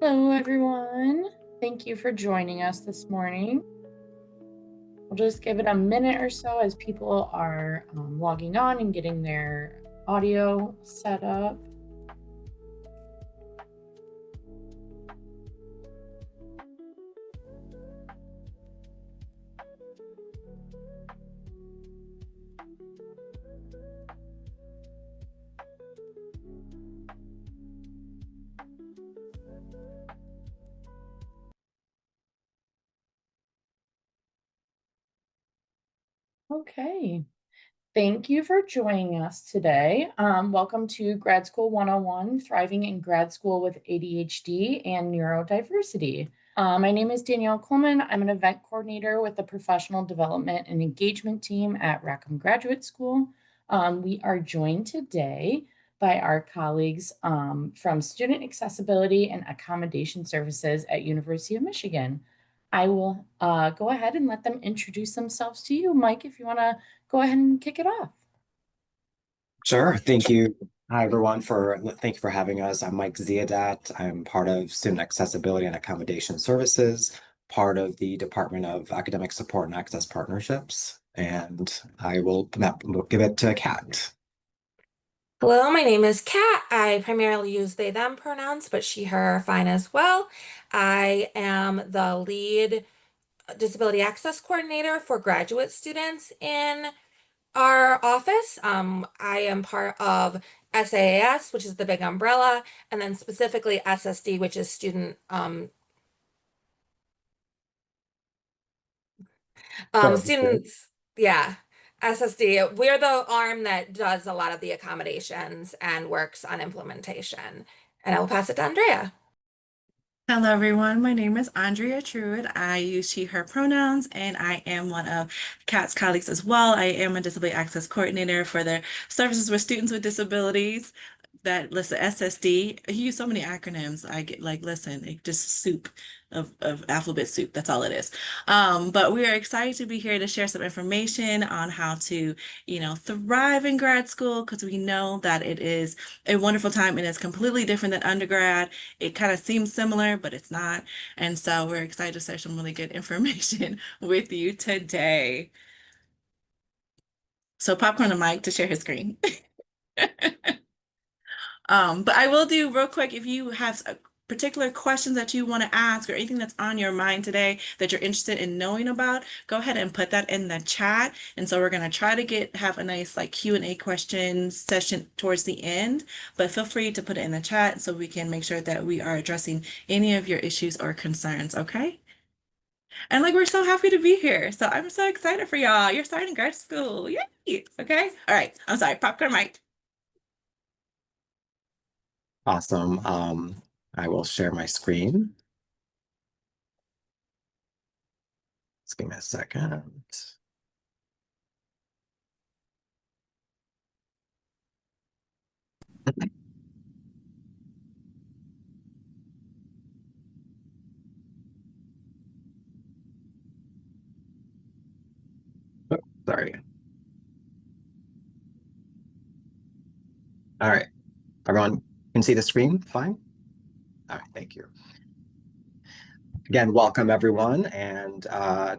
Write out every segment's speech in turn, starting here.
Hello, everyone. Thank you for joining us this morning. We'll just give it a minute or so as people are logging on and getting their audio set up. Okay. Thank you for joining us today. Welcome to Grad School 101, Thriving in Grad School with ADHD and Neurodiversity. My name is Danielle Coleman. I'm an event coordinator with the Professional Development and Engagement team at Rackham Graduate School. We are joined today by our colleagues from Student Accessibility and Accommodation Services at University of Michigan. I will go ahead and let them introduce themselves to you. Mike, if you want to go ahead and kick it off. Sure. Thank you. Hi, everyone. Thank you for having us. I'm Mike Ziadat. I'm part of Student Accessibility and Accommodation Services, part of the Department of Academic Support and Access Partnerships, and I will give it to Kat. Hello, my name is Kat. I primarily use they, them pronouns, but she, her are fine as well. I am the lead disability access coordinator for graduate students in our office. I am part of SAAS, which is the big umbrella, and then specifically SSD, which is students, yeah. SSD, we're the arm that does a lot of the accommodations and works on implementation. And I will pass it to Andrea. Hello, everyone. My name is Andrea Truitt. I use she, her pronouns, and I am one of Kat's colleagues as well. I am a disability access coordinator for the services for students with disabilities. That listen, SSD. You use so many acronyms. I get like, listen, it just soup of alphabet soup. That's all it is. But we are excited to be here to share some information on how to, thrive in grad school because we know that it is a wonderful time and it's completely different than undergrad. It kind of seems similar, but it's not. And so we're excited to share some really good information with you today. So popcorn to Mike to share his screen. But I will do real quick, if you have particular questions that you want to ask or anything that's on your mind today that you're interested in knowing about, go ahead and put that in the chat. And so we're going to try to have a nice like Q&A question session towards the end, but feel free to put it in the chat so we can make sure that we are addressing any of your issues or concerns, okay? And like, we're so happy to be here. So I'm so excited for y'all. You're starting grad school. Yay! Okay. All right. I'm sorry. Popcorn Mike. Awesome. I will share my screen. Just give me a second. Oh, sorry. All right. Everyone can see the screen fine? All right, thank you. Again, welcome everyone. And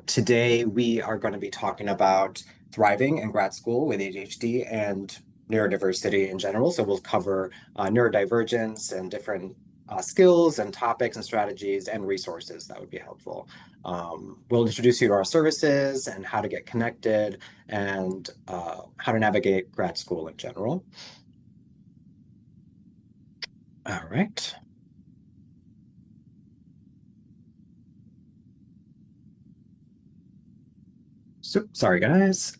today we are going to be talking about thriving in grad school with ADHD and neurodiversity in general. So we'll cover neurodivergence and different skills and topics and strategies and resources that would be helpful. We'll introduce you to our services and how to get connected and how to navigate grad school in general. All right. So, sorry, guys.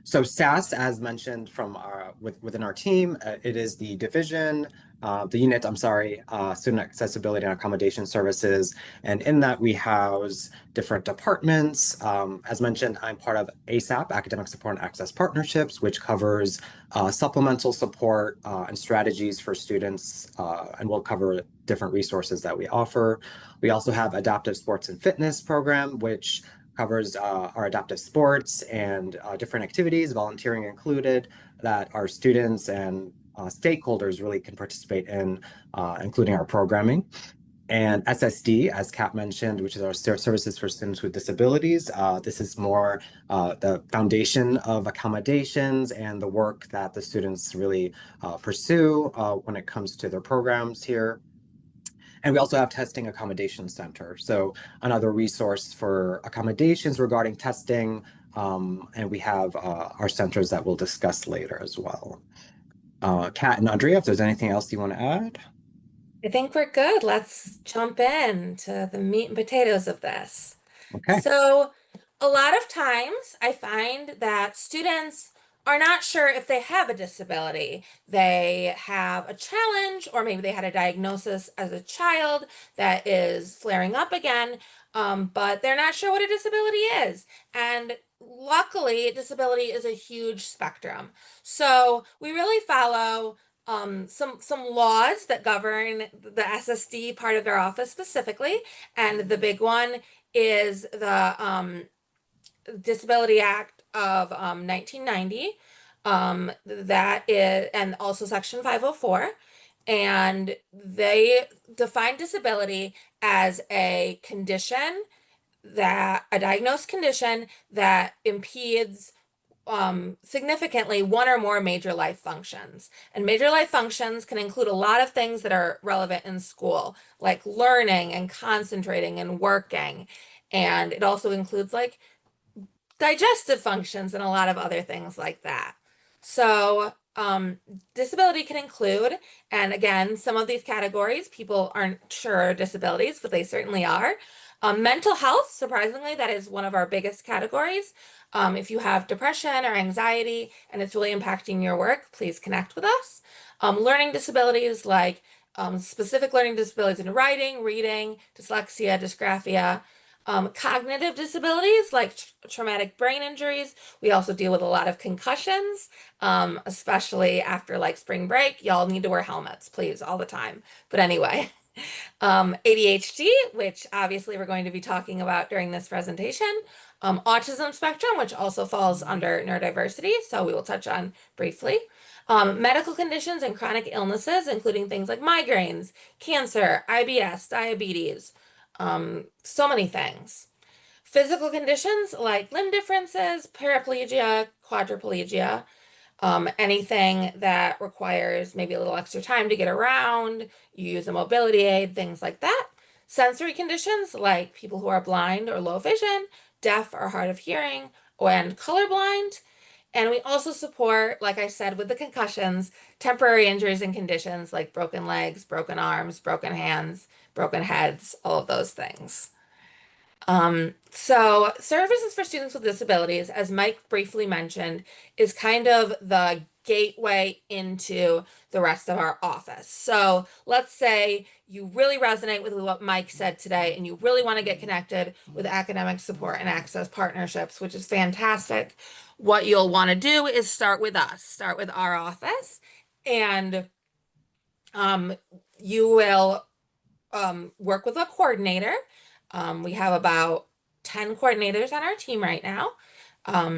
So SAS, as mentioned from within our team, it is the division, the unit, I'm sorry, Student Accessibility and Accommodation Services. And in that we house different departments. As mentioned, I'm part of ASAP, Academic Support and Access Partnerships, which covers supplemental support and strategies for students, and we'll cover different resources that we offer. We also have Adaptive Sports and Fitness program, which covers our adaptive sports and different activities, volunteering included, that our students and stakeholders really can participate in, including our programming. And SSD, as Kat mentioned, which is our services for students with disabilities. This is more the foundation of accommodations and the work that the students really pursue when it comes to their programs here. And we also have Testing Accommodation Center. So another resource for accommodations regarding testing. And we have our centers that we'll discuss later as well. Kat and Andrea, if there's anything else you want to add? I think we're good. Let's jump in to the meat and potatoes of this. Okay. So, a lot of times I find that students are not sure if they have a disability. They have a challenge, or maybe they had a diagnosis as a child that is flaring up again, but they're not sure what a disability is. And luckily, disability is a huge spectrum. So, we really follow some laws that govern the SSD part of their office specifically, and the big one is the Disability Act of 1990. That is, and also Section 504, and they define disability as a condition a diagnosed condition that impedes significantly one or more major life functions. And major life functions can include a lot of things that are relevant in school, like learning and concentrating and working. And it also includes like digestive functions and a lot of other things like that. So, disability can include, and again, some of these categories people aren't sure are disabilities, but they certainly are. Mental health, surprisingly, that is one of our biggest categories. If you have depression or anxiety and it's really impacting your work, please connect with us. Learning disabilities like specific learning disabilities in writing, reading, dyslexia, dysgraphia, cognitive disabilities like traumatic brain injuries. We also deal with a lot of concussions, especially after like spring break. Y'all need to wear helmets, please, all the time. But anyway, ADHD, which obviously we're going to be talking about during this presentation. Autism spectrum, which also falls under neurodiversity, so we will touch on briefly. Medical conditions and chronic illnesses, including things like migraines, cancer, IBS, diabetes, so many things. Physical conditions like limb differences, paraplegia, quadriplegia, anything that requires maybe a little extra time to get around, you use a mobility aid, things like that. Sensory conditions like people who are blind or low vision, deaf or hard of hearing, and colorblind. And we also support, like I said, with the concussions, temporary injuries and conditions like broken legs, broken arms, broken hands, broken heads, all of those things. So services for students with disabilities, as Mike briefly mentioned, is kind of the gateway into the rest of our office. So let's say you really resonate with what Mike said today and you really want to get connected with academic support and access partnerships, which is fantastic. What you'll want to do is start with us, start with our office, and you will work with a coordinator. We have about 10 coordinators on our team right now.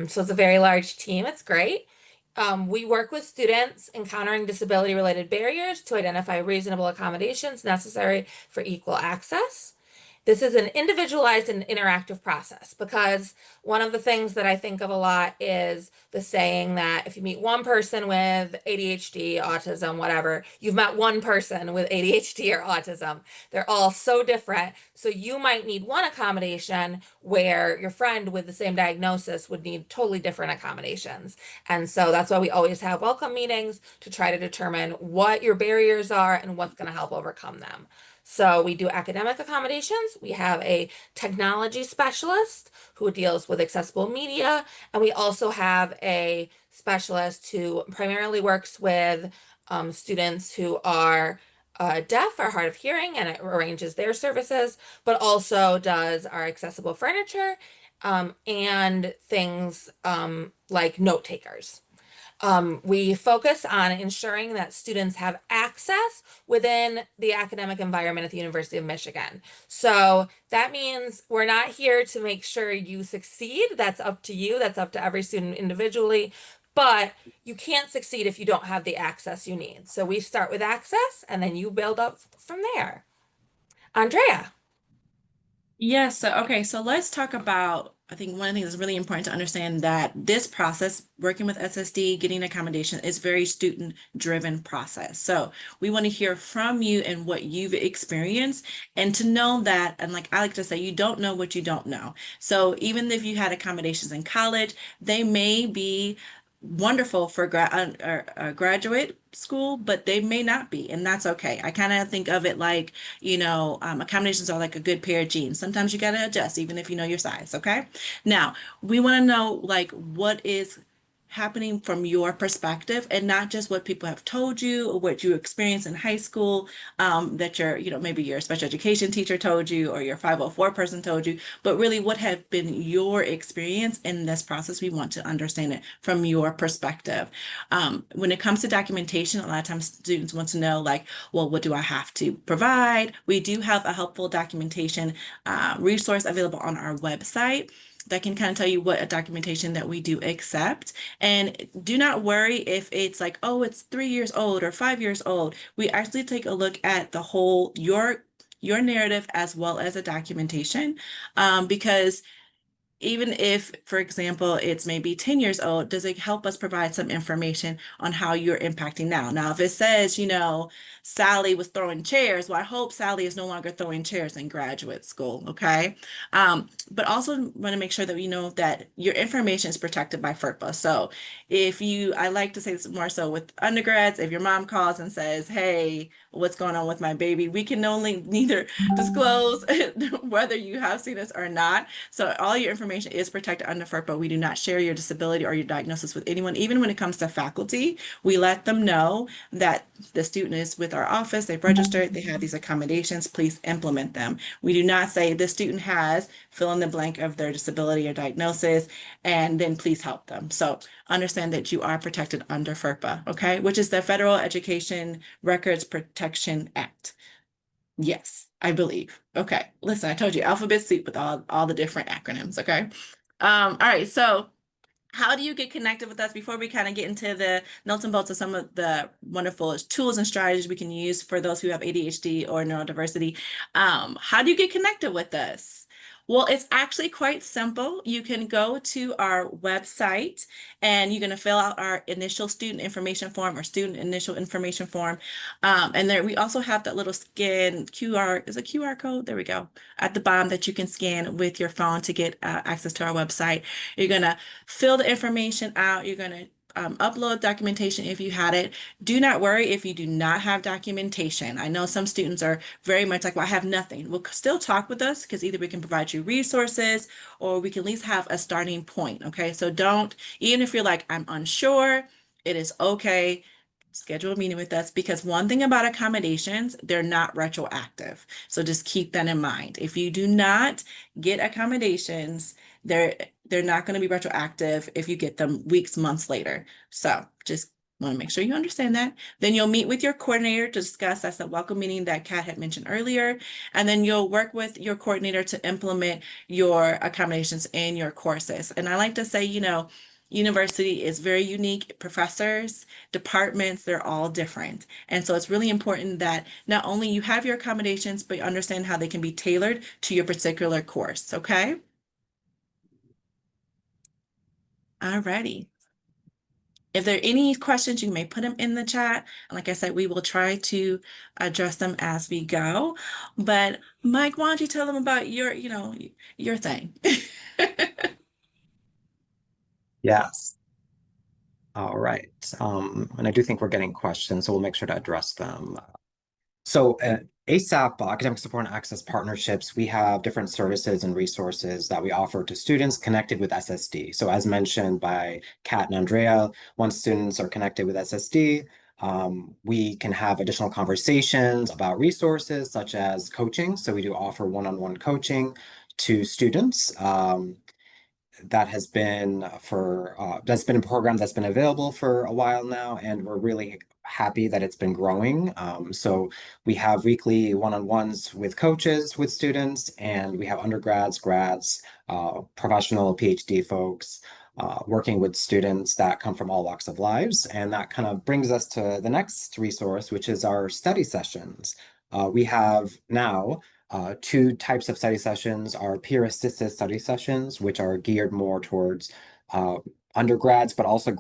So it's a very large team. It's great. We work with students encountering disability-related barriers to identify reasonable accommodations necessary for equal access. This is an individualized and interactive process because one of the things that I think of a lot is the saying that if you meet one person with ADHD, autism, whatever, you've met one person with ADHD or autism. They're all so different. So you might need one accommodation where your friend with the same diagnosis would need totally different accommodations. And so that's why we always have welcome meetings to try to determine what your barriers are and what's going to help overcome them. So we do academic accommodations. We have a technology specialist who deals with accessible media. And we also have a specialist who primarily works with students who are deaf or hard of hearing and arranges their services, but also does our accessible furniture and things like note takers. We focus on ensuring that students have access within the academic environment at the University of Michigan. So that means we're not here to make sure you succeed. That's up to you. That's up to every student individually. but you can't succeed if you don't have the access you need. So we start with access and then you build up from there. Andrea. Yes, so okay, so let's talk about, I think one of the things that's really important to understand that this process, working with SSD, getting accommodation, is very student-driven process. So we want to hear from you and what you've experienced, and to know that, and like I like to say, you don't know what you don't know. So even if you had accommodations in college, they may be wonderful for graduate school, but they may not be, and that's okay. I kind of think of it like, accommodations are like a good pair of jeans. Sometimes you got to adjust, even if you know your size. Okay. Now, we want to know like what is happening from your perspective and not just what people have told you or what you experienced in high school, that maybe your special education teacher told you or your 504 person told you, but really what have been your experience in this process. We want to understand it from your perspective. When it comes to documentation, a lot of times students want to know like, well, what do I have to provide? We do have a helpful documentation resource available on our website that can kind of tell you what a documentation that we do accept. And do not worry if it's like, oh, it's 3 years old or 5 years old. We actually take a look at the whole, your narrative as well as a documentation, because even if, for example, it's maybe 10 years old, does it help us provide some information on how you're impacting now? Now, if it says, Sally was throwing chairs, well, I hope Sally is no longer throwing chairs in graduate school, okay? But also want to make sure that we know that your information is protected by FERPA. So I like to say this more so with undergrads, if your mom calls and says, hey, what's going on with my baby, we can neither disclose whether you have seen this or not. So all your information is protected under FERPA. We do not share your disability or your diagnosis with anyone. Even when it comes to faculty, we let them know that the student is with our office, they've registered, they have these accommodations, please implement them. We do not say the student has fill in the blank of their disability or diagnosis, and then please help them. So understand that you are protected under FERPA, okay? Which is the Federal Education Records Protection Act. Yes, I believe. Okay, listen, I told you alphabet soup with all the different acronyms, okay? All right, so how do you get connected with us? Before we kind of get into the nuts and bolts of some of the wonderful tools and strategies we can use for those who have ADHD or neurodiversity, how do you get connected with us? Well, it's actually quite simple. You can go to our website and you're going to fill out our initial student information form or student initial information form. And there we also have that little scan is a QR code. There we go. At the bottom that you can scan with your phone to get access to our website. You're going to fill the information out. You're going to upload documentation if you had it. Do not worry if you do not have documentation. I know some students are very much like, well, I have nothing. Well, still talk with us because either we can provide you resources or we can at least have a starting point. Okay, so even if you're like, I'm unsure, it is okay. Schedule a meeting with us because one thing about accommodations, they're not retroactive. So just keep that in mind. If you do not get accommodations, they're not going to be retroactive if you get them weeks, months later. So just want to make sure you understand that. Then you'll meet with your coordinator to discuss. That's the welcome meeting that Kat had mentioned earlier. And then you'll work with your coordinator to implement your accommodations in your courses. And I like to say, university is very unique. Professors, departments, they're all different. And so it's really important that not only you have your accommodations, but you understand how they can be tailored to your particular course, okay? Alrighty. If there are any questions, you may put them in the chat. And like I said, we will try to address them as we go. But Mike, why don't you tell them about your thing? Yes. All right. And I do think we're getting questions, so we'll make sure to address them. So ASAP, Academic Support and Access Partnerships, we have different services and resources that we offer to students connected with SSD. So as mentioned by Kat and Andrea, once students are connected with SSD, we can have additional conversations about resources such as coaching. So we do offer one-on-one coaching to students. That has been a program that's been available for a while now, and we're really happy that it's been growing. So we have weekly one-on-ones with coaches, with students, and we have undergrads, grads, professional PhD folks working with students that come from all walks of lives. And that kind of brings us to the next resource, which is our study sessions. We have now two types of study sessions: our peer-assisted study sessions, which are geared more towards undergrads, but also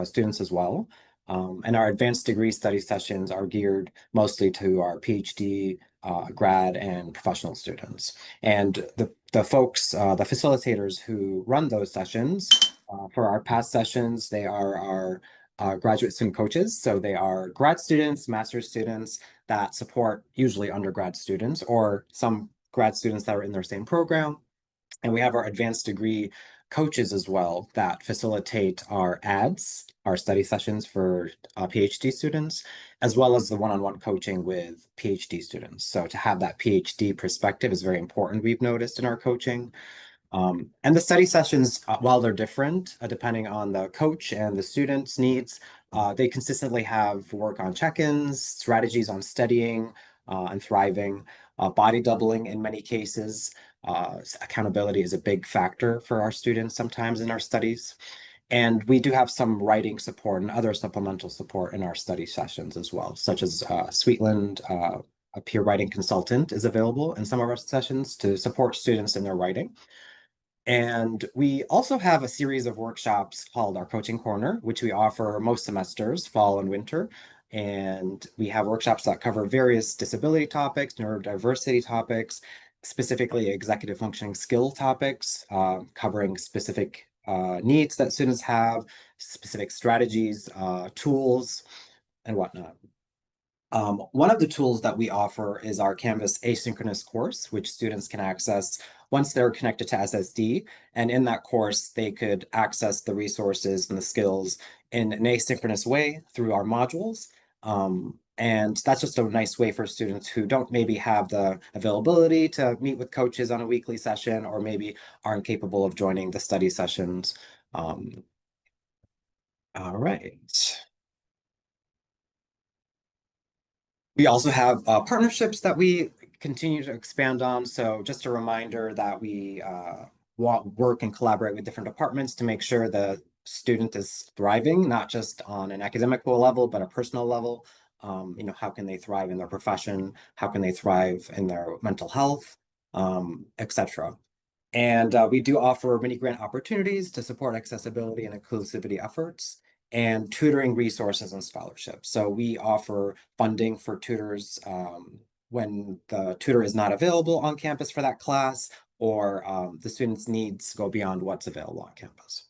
students as well. And our advanced degree study sessions are geared mostly to our PhD, grad, and professional students. And the folks, the facilitators who run those sessions, for our past sessions, they are our graduate student coaches. So they are grad students, master's students that support usually undergrad students or some grad students that are in their same program. And we have our advanced degree coaches as well that facilitate our ads, our study sessions for PhD students, as well as the one-on-one coaching with PhD students. So to have that PhD perspective is very important, we've noticed in our coaching. And the study sessions, while they're different, depending on the coach and the student's needs, they consistently have work on check-ins, strategies on studying and thriving, body doubling in many cases. Accountability is a big factor for our students sometimes in our studies. And we do have some writing support and other supplemental support in our study sessions as well, such as Sweetland, a peer writing consultant, is available in some of our sessions to support students in their writing. And we also have a series of workshops called our Coaching Corner, which we offer most semesters, fall and winter. And we have workshops that cover various disability topics, neurodiversity topics, specifically executive functioning skill topics, covering specific needs that students have, specific strategies, tools, and whatnot. One of the tools that we offer is our Canvas asynchronous course, which students can access once they're connected to SSD. And in that course, they could access the resources and the skills in an asynchronous way through our modules. And that's just a nice way for students who don't maybe have the availability to meet with coaches on a weekly session, or maybe aren't capable of joining the study sessions. All right. We also have partnerships that we continue to expand on. So just a reminder that we work and collaborate with different departments to make sure the student is thriving, not just on an academic level, but a personal level. How can they thrive in their profession? How can they thrive in their mental health, etc. And we do offer mini grant opportunities to support accessibility and inclusivity efforts, and tutoring resources and scholarships. So we offer funding for tutors when the tutor is not available on campus for that class, or the student's needs go beyond what's available on campus.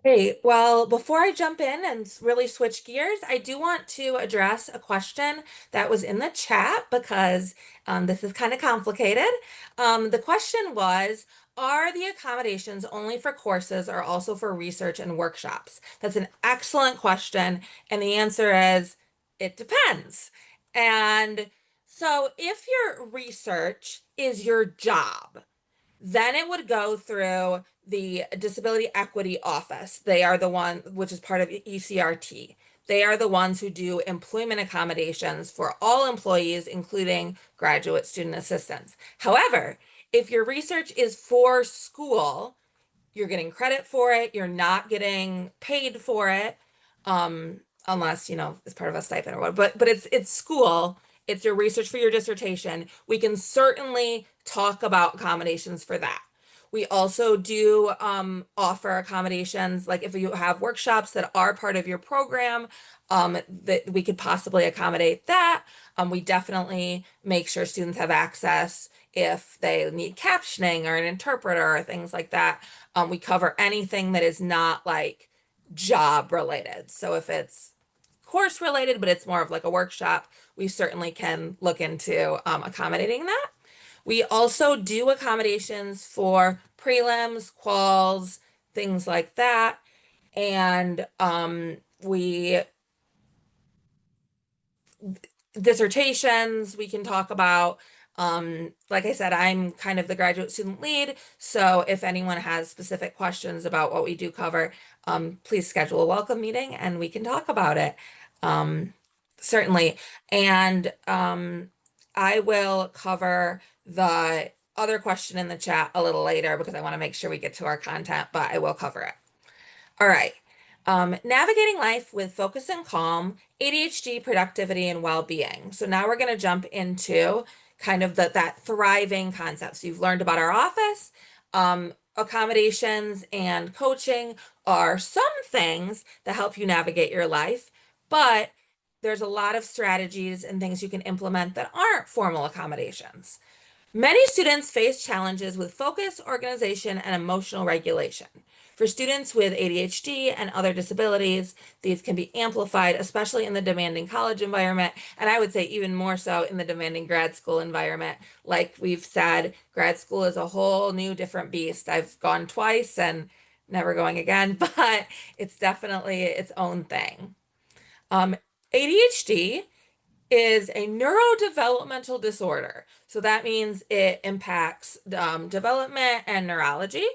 Great. Well, before I jump in and really switch gears, I do want to address a question that was in the chat because this is kind of complicated. The question was, are the accommodations only for courses or also for research and workshops? That's an excellent question. And the answer is, it depends. And so if your research is your job, then it would go through the Disability Equity Office. They are the one, which is part of ECRT. They are the ones who do employment accommodations for all employees, including graduate student assistants. However, if your research is for school, you're getting credit for it, you're not getting paid for it, unless, it's part of a stipend or what, but it's school, it's your research for your dissertation. We can certainly talk about accommodations for that. We also do offer accommodations, like if you have workshops that are part of your program, that we could possibly accommodate that. We definitely make sure students have access if they need captioning or an interpreter or things like that. We cover anything that is not like job related. So if it's course related, but it's more of like a workshop, we certainly can look into accommodating that. We also do accommodations for prelims, quals, things like that. And we dissertations we can talk about. Like I said, I'm kind of the graduate student lead, so if anyone has specific questions about what we do cover, please schedule a welcome meeting and we can talk about it. Certainly. And I will cover the other question in the chat a little later because I want to make sure we get to our content, but I will cover it. All right. Navigating life with focus and calm, ADHD, productivity, and well-being. So now we're going to jump into kind of that thriving concept. So you've learned about our office. Accommodations and coaching are some things that help you navigate your life, but there's a lot of strategies and things you can implement that aren't formal accommodations. Many students face challenges with focus, organization, and emotional regulation. For students with ADHD and other disabilities, these can be amplified, especially in the demanding college environment, and I would say even more so in the demanding grad school environment. Like we've said, grad school is a whole new different beast. I've gone twice and never going again, but it's definitely its own thing. ADHD is a neurodevelopmental disorder. So that means it impacts development and neurology,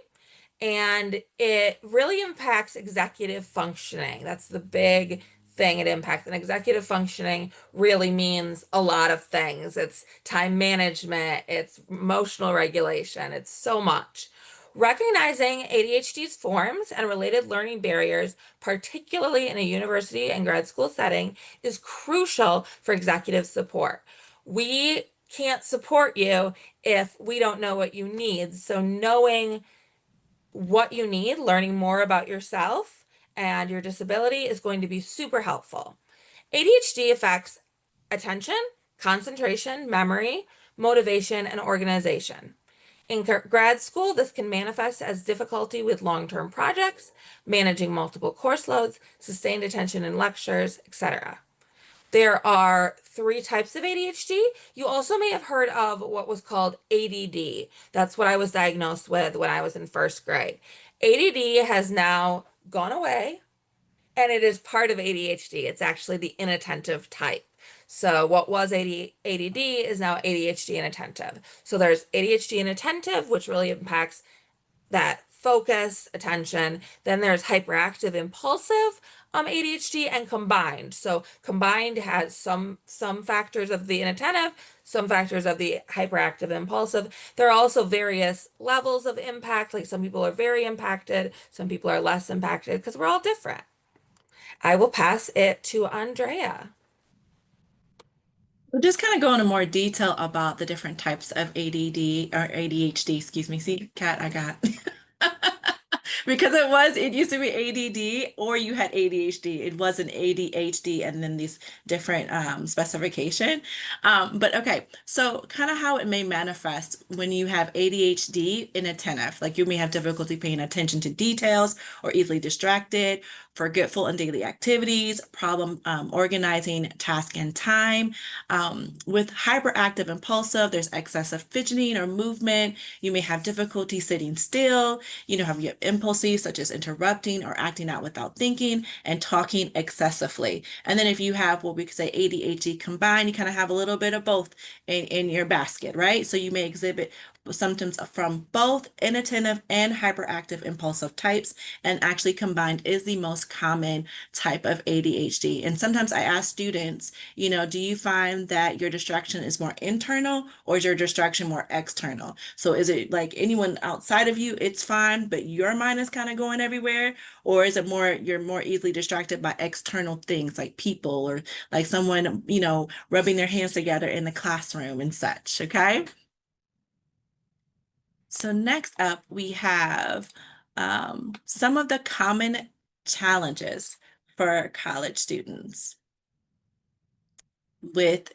and it really impacts executive functioning. That's the big thing it impacts. And executive functioning really means a lot of things. It's time management, it's emotional regulation, it's so much. Recognizing ADHD's forms and related learning barriers, particularly in a university and grad school setting, is crucial for executive support. We can't support you if we don't know what you need. So knowing what you need, learning more about yourself and your disability is going to be super helpful. ADHD affects attention, concentration, memory, motivation, and organization. In grad school, this can manifest as difficulty with long-term projects, managing multiple course loads, sustained attention in lectures, etc. There are 3 types of ADHD. You also may have heard of what was called ADD. That's what I was diagnosed with when I was in 1st grade. ADD has now gone away, and it is part of ADHD. It's actually the inattentive type. So what was ADD is now ADHD inattentive. So there's ADHD inattentive, which really impacts that focus, attention. Then there's hyperactive impulsive ADHD and combined. So combined has some factors of the inattentive, some factors of the hyperactive impulsive. There are also various levels of impact. Like some people are very impacted, some people are less impacted because we're all different. I will pass it to Andrea. We'll just kind of go into more detail about the different types of ADD or ADHD, excuse me. See, Kat, I got because it used to be ADD or you had ADHD. It wasn't ADHD and then these different specification. But okay, so kind of how it may manifest when you have ADHD inattentive, like you may have difficulty paying attention to details or easily distracted, forgetful in daily activities, problem organizing task and time. With hyperactive impulsive, there's excessive fidgeting or movement. You may have difficulty sitting still. You have impulses such as interrupting or acting out without thinking and talking excessively. And then if you have what we could say ADHD combined, you kind of have a little bit of both in your basket, right? So you may exhibit symptoms from both inattentive and hyperactive impulsive types, and actually combined is the most common type of ADHD. And sometimes I ask students, do you find that your distraction is more internal or is your distraction more external? So is it like anyone outside of you, it's fine, but your mind is kind of going everywhere? Or is it you're more easily distracted by external things like people or like someone, rubbing their hands together in the classroom and such, okay? So next up, we have some of the common challenges for college students with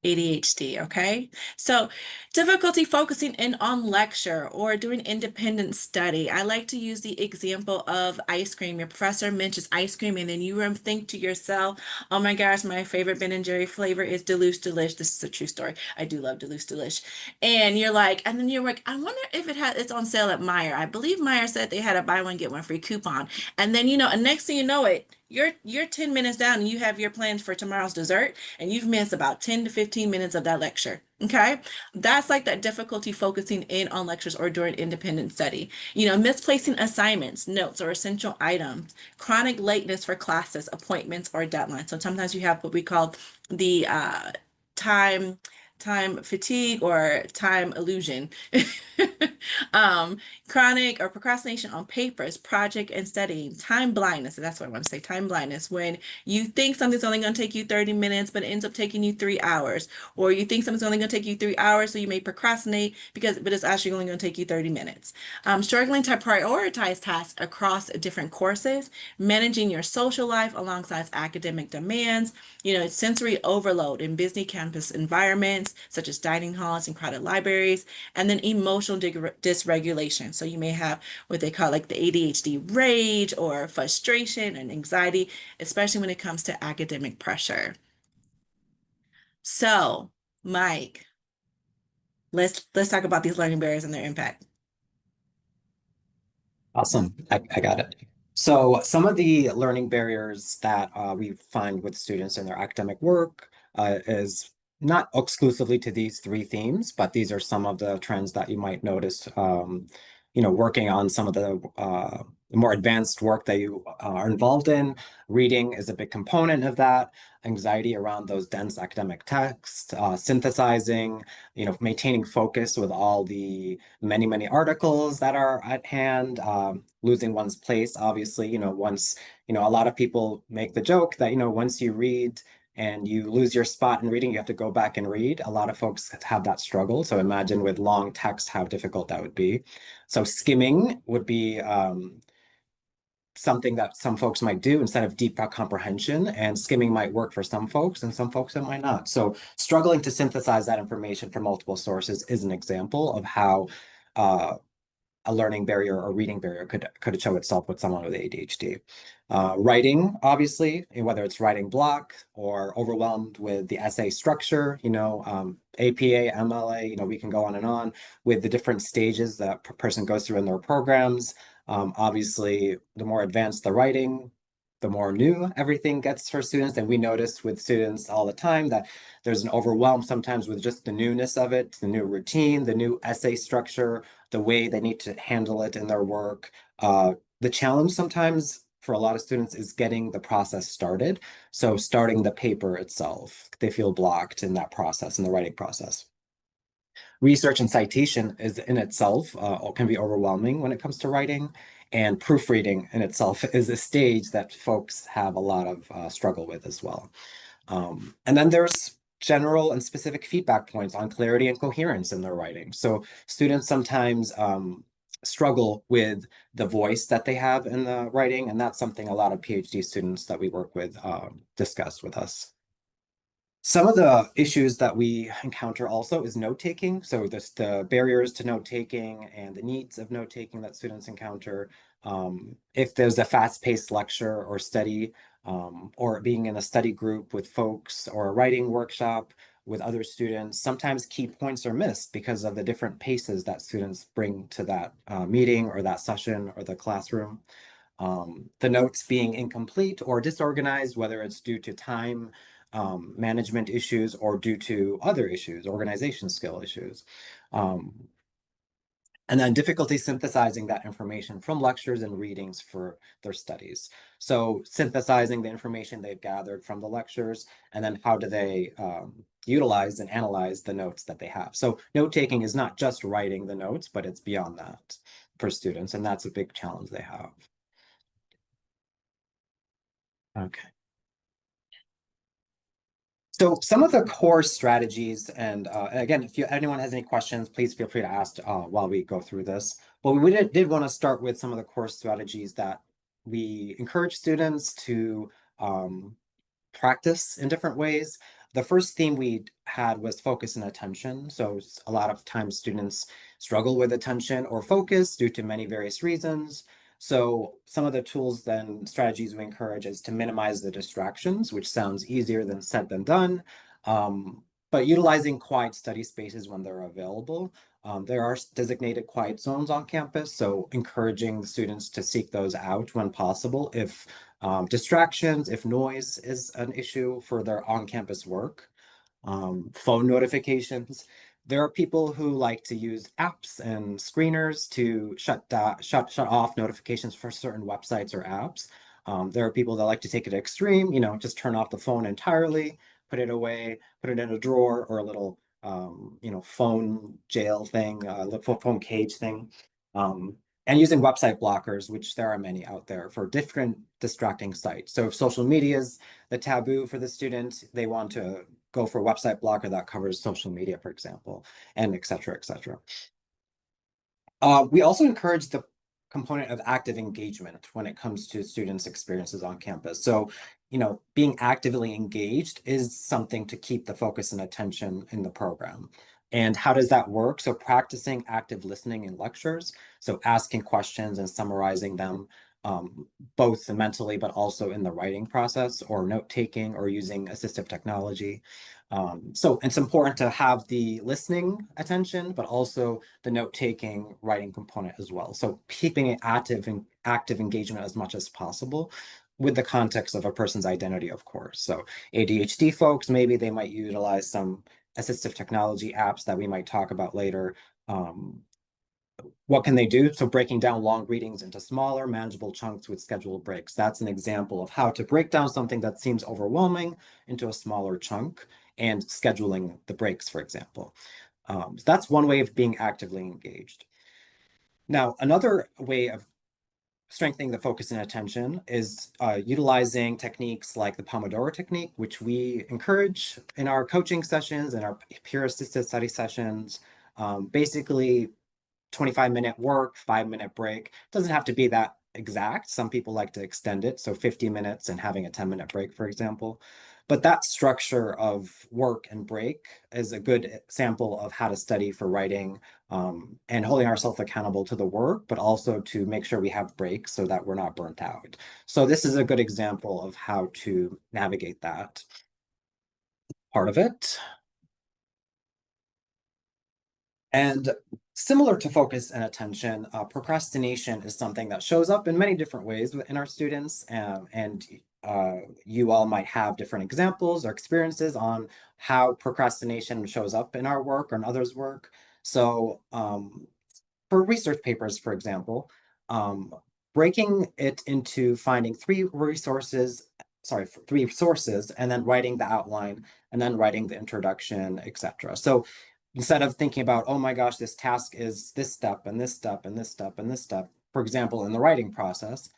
ADHD, okay? So difficulty focusing in on lecture or doing independent study. I like to use the example of ice cream. Your professor mentions ice cream and then you think to yourself, oh my gosh, my favorite Ben & Jerry flavor is Deluxe Delish. This is a true story. I do love Deluxe Delish. And then you're like, I wonder if it's on sale at Meijer. I believe Meijer said they had a buy one, get one free coupon. And then, and next thing you know it, you're 10 minutes down and you have your plans for tomorrow's dessert and you've missed about 10 to 15 minutes of that lecture. Okay. That's like that difficulty focusing in on lectures or during independent study. Misplacing assignments, notes, or essential items, chronic lateness for classes, appointments, or deadlines. So sometimes you have what we call the time time fatigue or time illusion. Um, Chronic or procrastination on papers, project and studying, time blindness. And that's what I want to say, time blindness. When you think something's only going to take you 30 minutes, but it ends up taking you 3 hours. Or you think something's only going to take you 3 hours, so you may procrastinate but it's actually only going to take you 30 minutes. Struggling to prioritize tasks across different courses, managing your social life alongside academic demands, sensory overload in busy campus environments, such as dining halls and crowded libraries, and then emotional dysregulation. So you may have what they call like the ADHD rage or frustration and anxiety, especially when it comes to academic pressure. So, Mike, let's talk about these learning barriers and their impact. Awesome. I got it. So some of the learning barriers that we find with students in their academic work is not exclusively to these three themes, but these are some of the trends that you might notice, working on some of the more advanced work that you are involved in. Reading is a big component of that. Anxiety around those dense academic texts, synthesizing, maintaining focus with all the many articles that are at hand, losing one's place, obviously, once, a lot of people make the joke that, once you read and you lose your spot in reading, you have to go back and read. A lot of folks have that struggle. So imagine with long text, how difficult that would be. So skimming would be something that some folks might do instead of deep comprehension, and skimming might work for some folks and some folks it might not. So struggling to synthesize that information from multiple sources is an example of how a learning barrier or reading barrier could show itself with someone with ADHD. Writing, obviously, whether it's writing block or overwhelmed with the essay structure, APA, MLA, we can go on and on with the different stages that a person goes through in their programs. Obviously, the more advanced the writing, the more new everything gets for students. And we notice with students all the time that there's an overwhelm sometimes with just the newness of it, the new routine, the new essay structure, the way they need to handle it in their work. The challenge sometimes for a lot of students is getting the process started. So starting the paper itself, they feel blocked in that process, in the writing process. Research and citation is in itself can be overwhelming when it comes to writing, and proofreading in itself is a stage that folks have a lot of struggle with as well. And then there's general and specific feedback points on clarity and coherence in their writing. So students sometimes struggle with the voice that they have in the writing, and that's something a lot of PhD students that we work with discuss with us. Some of the issues that we encounter also is note-taking. So the barriers to note-taking and the needs of note-taking that students encounter. If there's a fast-paced lecture or study, or being in a study group with folks or a writing workshop with other students, sometimes key points are missed because of the different paces that students bring to that meeting or that session or the classroom. The notes being incomplete or disorganized, whether it's due to time management issues or due to other issues, organization skill issues. And then difficulty synthesizing that information from lectures and readings for their studies. So synthesizing the information they've gathered from the lectures, and then how do they utilize and analyze the notes that they have. So note-taking is not just writing the notes, but it's beyond that for students, and that's a big challenge they have. Okay. So some of the core strategies, and again, if anyone has any questions, please feel free to ask while we go through this. But we did want to start with some of the core strategies that we encourage students to practice in different ways. The first theme we had was focus and attention. So a lot of times students struggle with attention or focus due to many various reasons. So some of the tools and strategies we encourage is to minimize the distractions, which sounds easier than said than done. But utilizing quiet study spaces when they're available. There are designated quiet zones on campus, so encouraging students to seek those out when possible if distractions, if noise is an issue for their on-campus work. Phone notifications. There are people who like to use apps and screeners to shut off notifications for certain websites or apps. There are people that like to take it extreme, just turn off the phone entirely, put it away, put it in a drawer or a little phone jail thing, the phone cage thing, and using website blockers, which there are many out there for different distracting sites. So if social media is the taboo for the student, they want to go for a website blocker that covers social media, for example, and et cetera, et cetera. We also encourage the component of active engagement when it comes to students' experiences on campus. So, being actively engaged is something to keep the focus and attention in the program. And how does that work? So practicing active listening in lectures, so asking questions and summarizing them, both mentally, but also in the writing process or note-taking or using assistive technology. So it's important to have the listening attention, but also the note-taking writing component as well. So keeping it active engagement as much as possible with the context of a person's identity, of course. So ADHD folks, maybe they might utilize some assistive technology apps that we might talk about later. What can they do? So breaking down long readings into smaller, manageable chunks with scheduled breaks. That's an example of how to break down something that seems overwhelming into a smaller chunk and scheduling the breaks, for example. So that's one way of being actively engaged. Now, another way of strengthening the focus and attention is utilizing techniques like the Pomodoro technique, which we encourage in our coaching sessions and our peer-assisted study sessions. Basically, 25-minute work, 5-minute break. Doesn't have to be that exact. Some people like to extend it, so 50 minutes and having a 10-minute break, for example. But that structure of work and break is a good sample of how to study for writing, and holding ourselves accountable to the work, but also to make sure we have breaks so that we're not burnt out. So this is a good example of how to navigate that part of it. And similar to focus and attention, procrastination is something that shows up in many different ways in our students, and you all might have different examples or experiences on how procrastination shows up in our work or in others' work. So for research papers, for example, breaking it into finding three sources, and then writing the outline, and then writing the introduction, etc. So instead of thinking about, oh my gosh, this task is this step and this step and this step and this step, for example, in the writing process,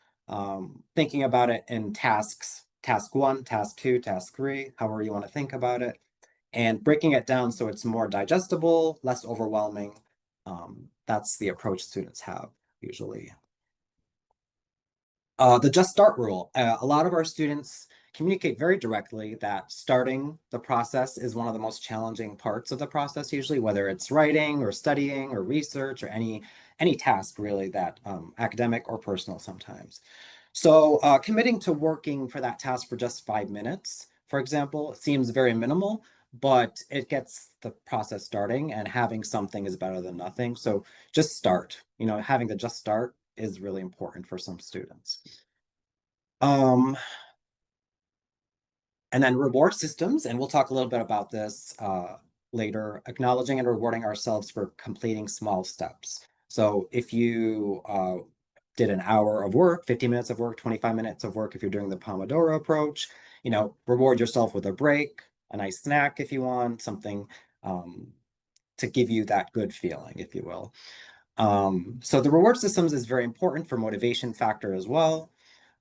thinking about it in tasks, task 1, task 2, task 3, however you want to think about it, and breaking it down so it's more digestible, less overwhelming. That's the approach students have usually. The just start rule. A lot of our students communicate very directly that starting the process is one of the most challenging parts of the process, usually, whether it's writing or studying or research or any task really that academic or personal sometimes. So committing to working for that task for just 5 minutes, for example, seems very minimal, but it gets the process starting, and having something is better than nothing. So just start, having the just start is really important for some students. And then reward systems, and we'll talk a little bit about this later, acknowledging and rewarding ourselves for completing small steps. So if you did an hour of work, 50 minutes of work, 25 minutes of work, if you're doing the Pomodoro approach, reward yourself with a break, a nice snack if you want, something to give you that good feeling, if you will. So the reward systems is very important for motivation factor as well.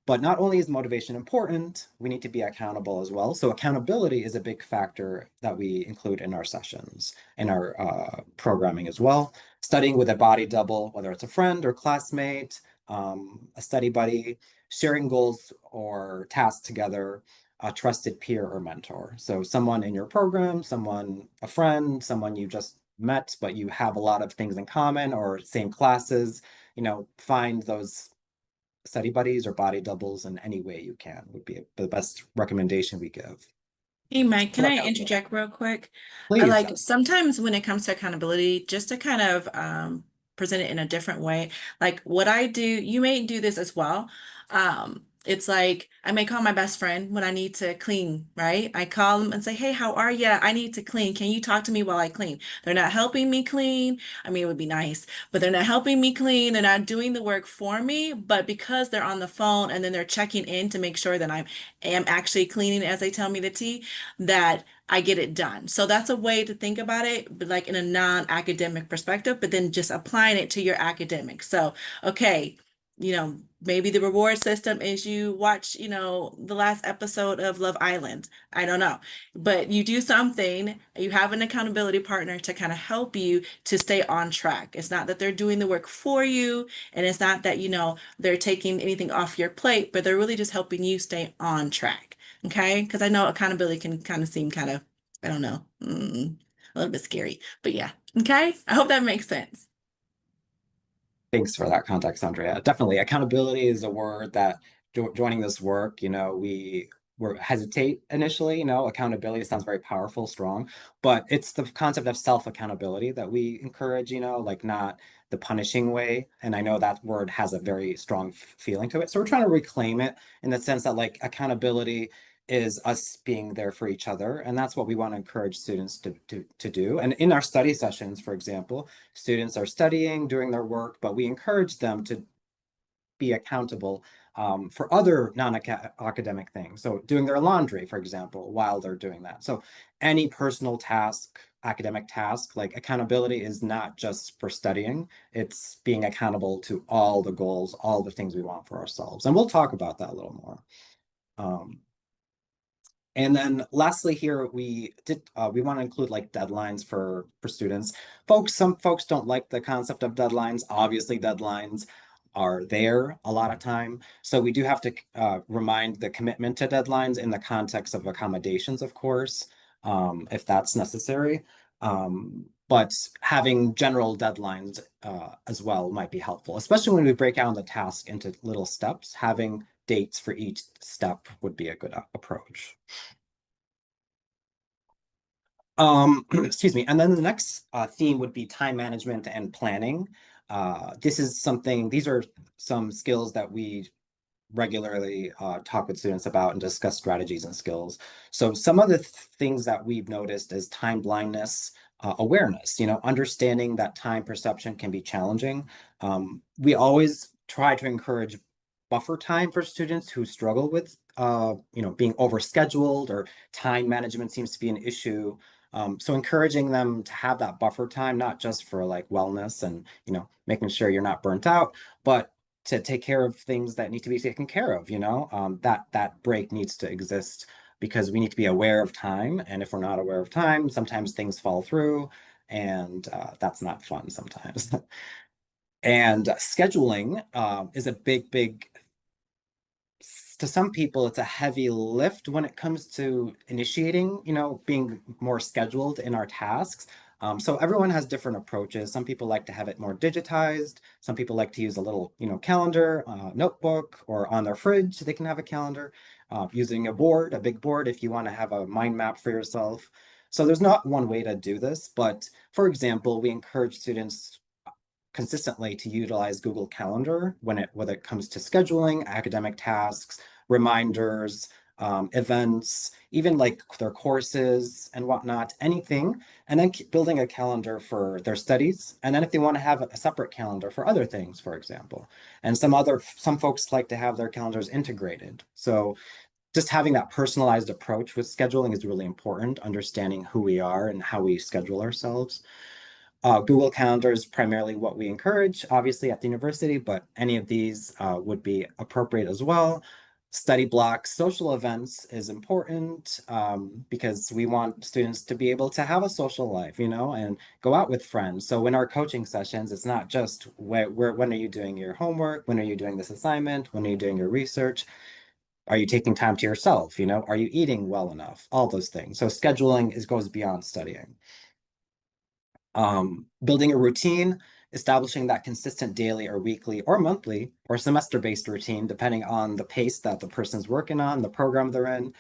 But not only is motivation important, we need to be accountable as well. So accountability is a big factor that we include in our sessions, in our programming as well. Studying with a body double, whether it's a friend or classmate, a study buddy, sharing goals or tasks together, a trusted peer or mentor. So someone in your program, a friend, someone you just met, but you have a lot of things in common or same classes, find those study buddies or body doubles in any way you can would be the best recommendation we give. Hey Mike, can I interject real quick? Please. Sometimes when it comes to accountability, just to kind of present it in a different way, like what I do, you may do this as well. It's like I may call my best friend when I need to clean, right? I call them and say, hey, how are you? I need to clean. Can you talk to me while I clean? They're not helping me clean. I mean, it would be nice, but they're not helping me clean. They're not doing the work for me. But because they're on the phone and then they're checking in to make sure that I am actually cleaning as they tell me the tea, that I get it done. So that's a way to think about it, but like in a non-academic perspective, but then just applying it to your academics. So, okay, maybe the reward system is you watch, the last episode of Love Island. I don't know. But you do something, you have an accountability partner to kind of help you to stay on track. It's not that they're doing the work for you, and it's not that, they're taking anything off your plate, but they're really just helping you stay on track. Okay? Because I know accountability can kind of seem kind of, I don't know, a little bit scary. But yeah. Okay? I hope that makes sense. Thanks for that context, Andrea. Definitely, accountability is a word that joining this work, we were hesitate initially. Accountability sounds very powerful, strong, but it's the concept of self-accountability that we encourage, like not the punishing way. And I know that word has a very strong feeling to it. So we're trying to reclaim it in the sense that like accountability is us being there for each other. And that's what we want to encourage students to do. And in our study sessions, for example, students are studying, doing their work, but we encourage them to be accountable for other non-academic things. So doing their laundry, for example, while they're doing that. So any personal task, academic task, like accountability is not just for studying, it's being accountable to all the goals, all the things we want for ourselves. And we'll talk about that a little more. And then lastly here, we want to include like deadlines for students. Some folks don't like the concept of deadlines. Obviously, deadlines are there a lot of time. So we do have to remind the commitment to deadlines in the context of accommodations, of course, if that's necessary. But having general deadlines as well might be helpful, especially when we break down the task into little steps. Having dates for each step would be a good approach. Excuse me. And then the next theme would be time management and planning. These are some skills that we regularly talk with students about and discuss strategies and skills. So some of the things that we've noticed is time blindness, awareness, understanding that time perception can be challenging. We always try to encourage buffer time for students who struggle with, being overscheduled or time management seems to be an issue. So encouraging them to have that buffer time, not just for like wellness and, making sure you're not burnt out, but to take care of things that need to be taken care of, that break needs to exist because we need to be aware of time. And if we're not aware of time, sometimes things fall through and that's not fun sometimes. And scheduling is a big, to some people, it's a heavy lift when it comes to initiating, being more scheduled in our tasks. So everyone has different approaches. Some people like to have it more digitized. Some people like to use a little, calendar, notebook, or on their fridge, they can have a calendar, using a big board, if you want to have a mind map for yourself. So there's not one way to do this, but for example, we encourage students consistently to utilize Google Calendar whether it comes to scheduling, academic tasks, reminders, events, even like their courses and whatnot, anything, and then keep building a calendar for their studies. And then if they want to have a separate calendar for other things, for example, and some folks like to have their calendars integrated. So just having that personalized approach with scheduling is really important, understanding who we are and how we schedule ourselves. Google Calendar is primarily what we encourage, obviously, at the university, but any of these would be appropriate as well. Study blocks, social events is important because we want students to be able to have a social life, and go out with friends. So in our coaching sessions, it's not just when are you doing your homework? When are you doing this assignment? When are you doing your research? Are you taking time to yourself? Are you eating well enough? All those things. So scheduling goes beyond studying. Building a routine, establishing that consistent daily or weekly or monthly or semester-based routine, depending on the pace that the person's working on, the program they're in,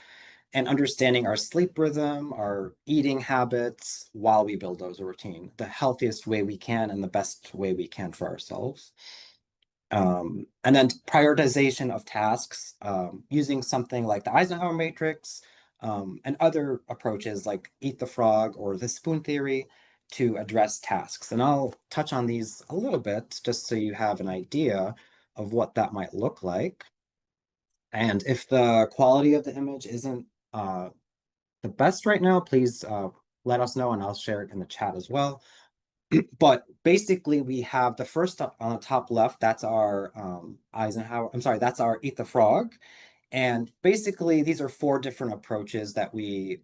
and understanding our sleep rhythm, our eating habits while we build those routine, the healthiest way we can and the best way we can for ourselves. And then prioritization of tasks, using something like the Eisenhower matrix, and other approaches like Eat the Frog or the Spoon Theory to address tasks. And I'll touch on these a little bit just so you have an idea of what that might look like. And if the quality of the image isn't the best right now, please let us know and I'll share it in the chat as well. But basically, we have the first up on the top left, that's our that's our Eat the Frog. And basically, these are 4 different approaches that we,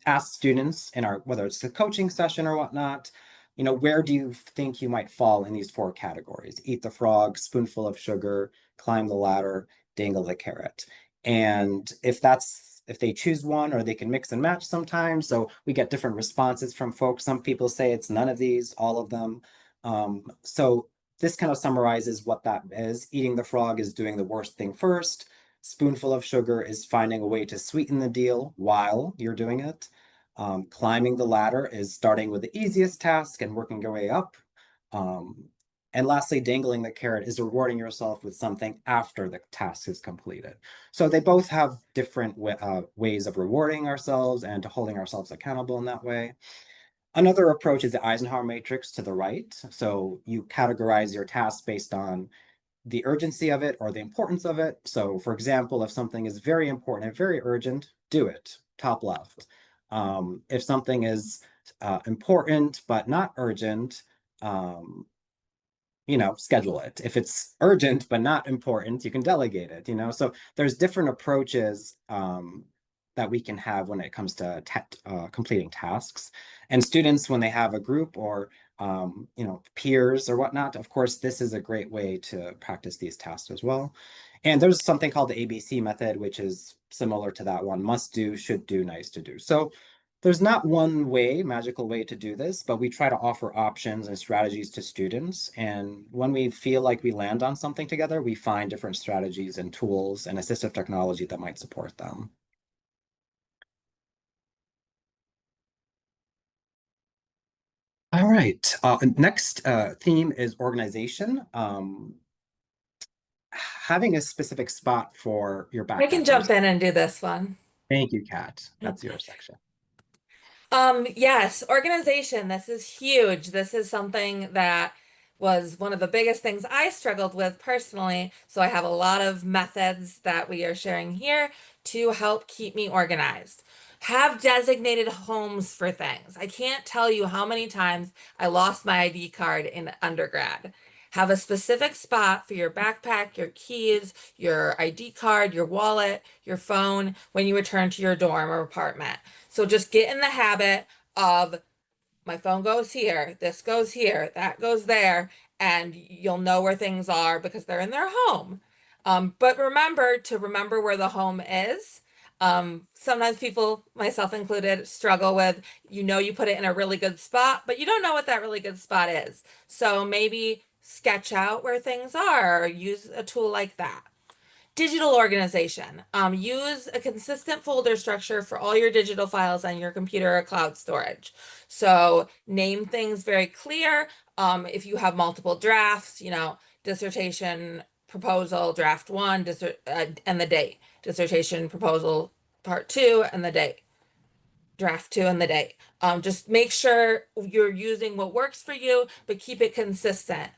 ask students in our, whether it's the coaching session or whatnot, where do you think you might fall in these 4 categories? Eat the frog, spoonful of sugar, climb the ladder, dangle the carrot. And if they choose one, or they can mix and match sometimes. So we get different responses from folks. Some people say it's none of these, all of them. So this kind of summarizes what that is. Eating the frog is doing the worst thing first. Spoonful of sugar is finding a way to sweeten the deal while you're doing it. Climbing the ladder is starting with the easiest task and working your way up. And lastly, dangling the carrot is rewarding yourself with something after the task is completed. So they both have different ways of rewarding ourselves and to holding ourselves accountable in that way. Another approach is the Eisenhower matrix to the right. So you categorize your tasks based on the urgency of it or the importance of it. So for example, if something is very important and very urgent, do it, top left. If something is important but not urgent, schedule it. If it's urgent but not important, you can delegate it, So there's different approaches that we can have when it comes to completing tasks. And students, when they have a group or peers or whatnot, of course, this is a great way to practice these tasks as well. And there's something called the ABC method, which is similar to that one: must do, should do, nice to do. So there's not one magical way to do this, but we try to offer options and strategies to students. And when we feel like we land on something together, we find different strategies and tools and assistive technology that might support them. All right, next theme is organization. Having a specific spot for your backpack. I can jump in and do this one. Thank you, Kat. That's your section. Yes, organization. This is huge. This is something that was one of the biggest things I struggled with personally. So I have a lot of methods that we are sharing here to help keep me organized. Have designated homes for things. I can't tell you how many times I lost my ID card in undergrad. Have a specific spot for your backpack, your keys, your ID card, your wallet, your phone when you return to your dorm or apartment. So just get in the habit of my phone goes here, this goes here, that goes there, and you'll know where things are because they're in their home. But remember to remember where the home is. Sometimes people, myself included, struggle with, you put it in a really good spot, but you don't know what that really good spot is. So maybe sketch out where things are, or use a tool like that. Digital organization. Use a consistent folder structure for all your digital files on your computer or cloud storage. So name things very clear. If you have multiple drafts, dissertation proposal, draft 1, and the date. Dissertation proposal, part 2, and the date. Draft 2 and the date. Just make sure you're using what works for you, but keep it consistent.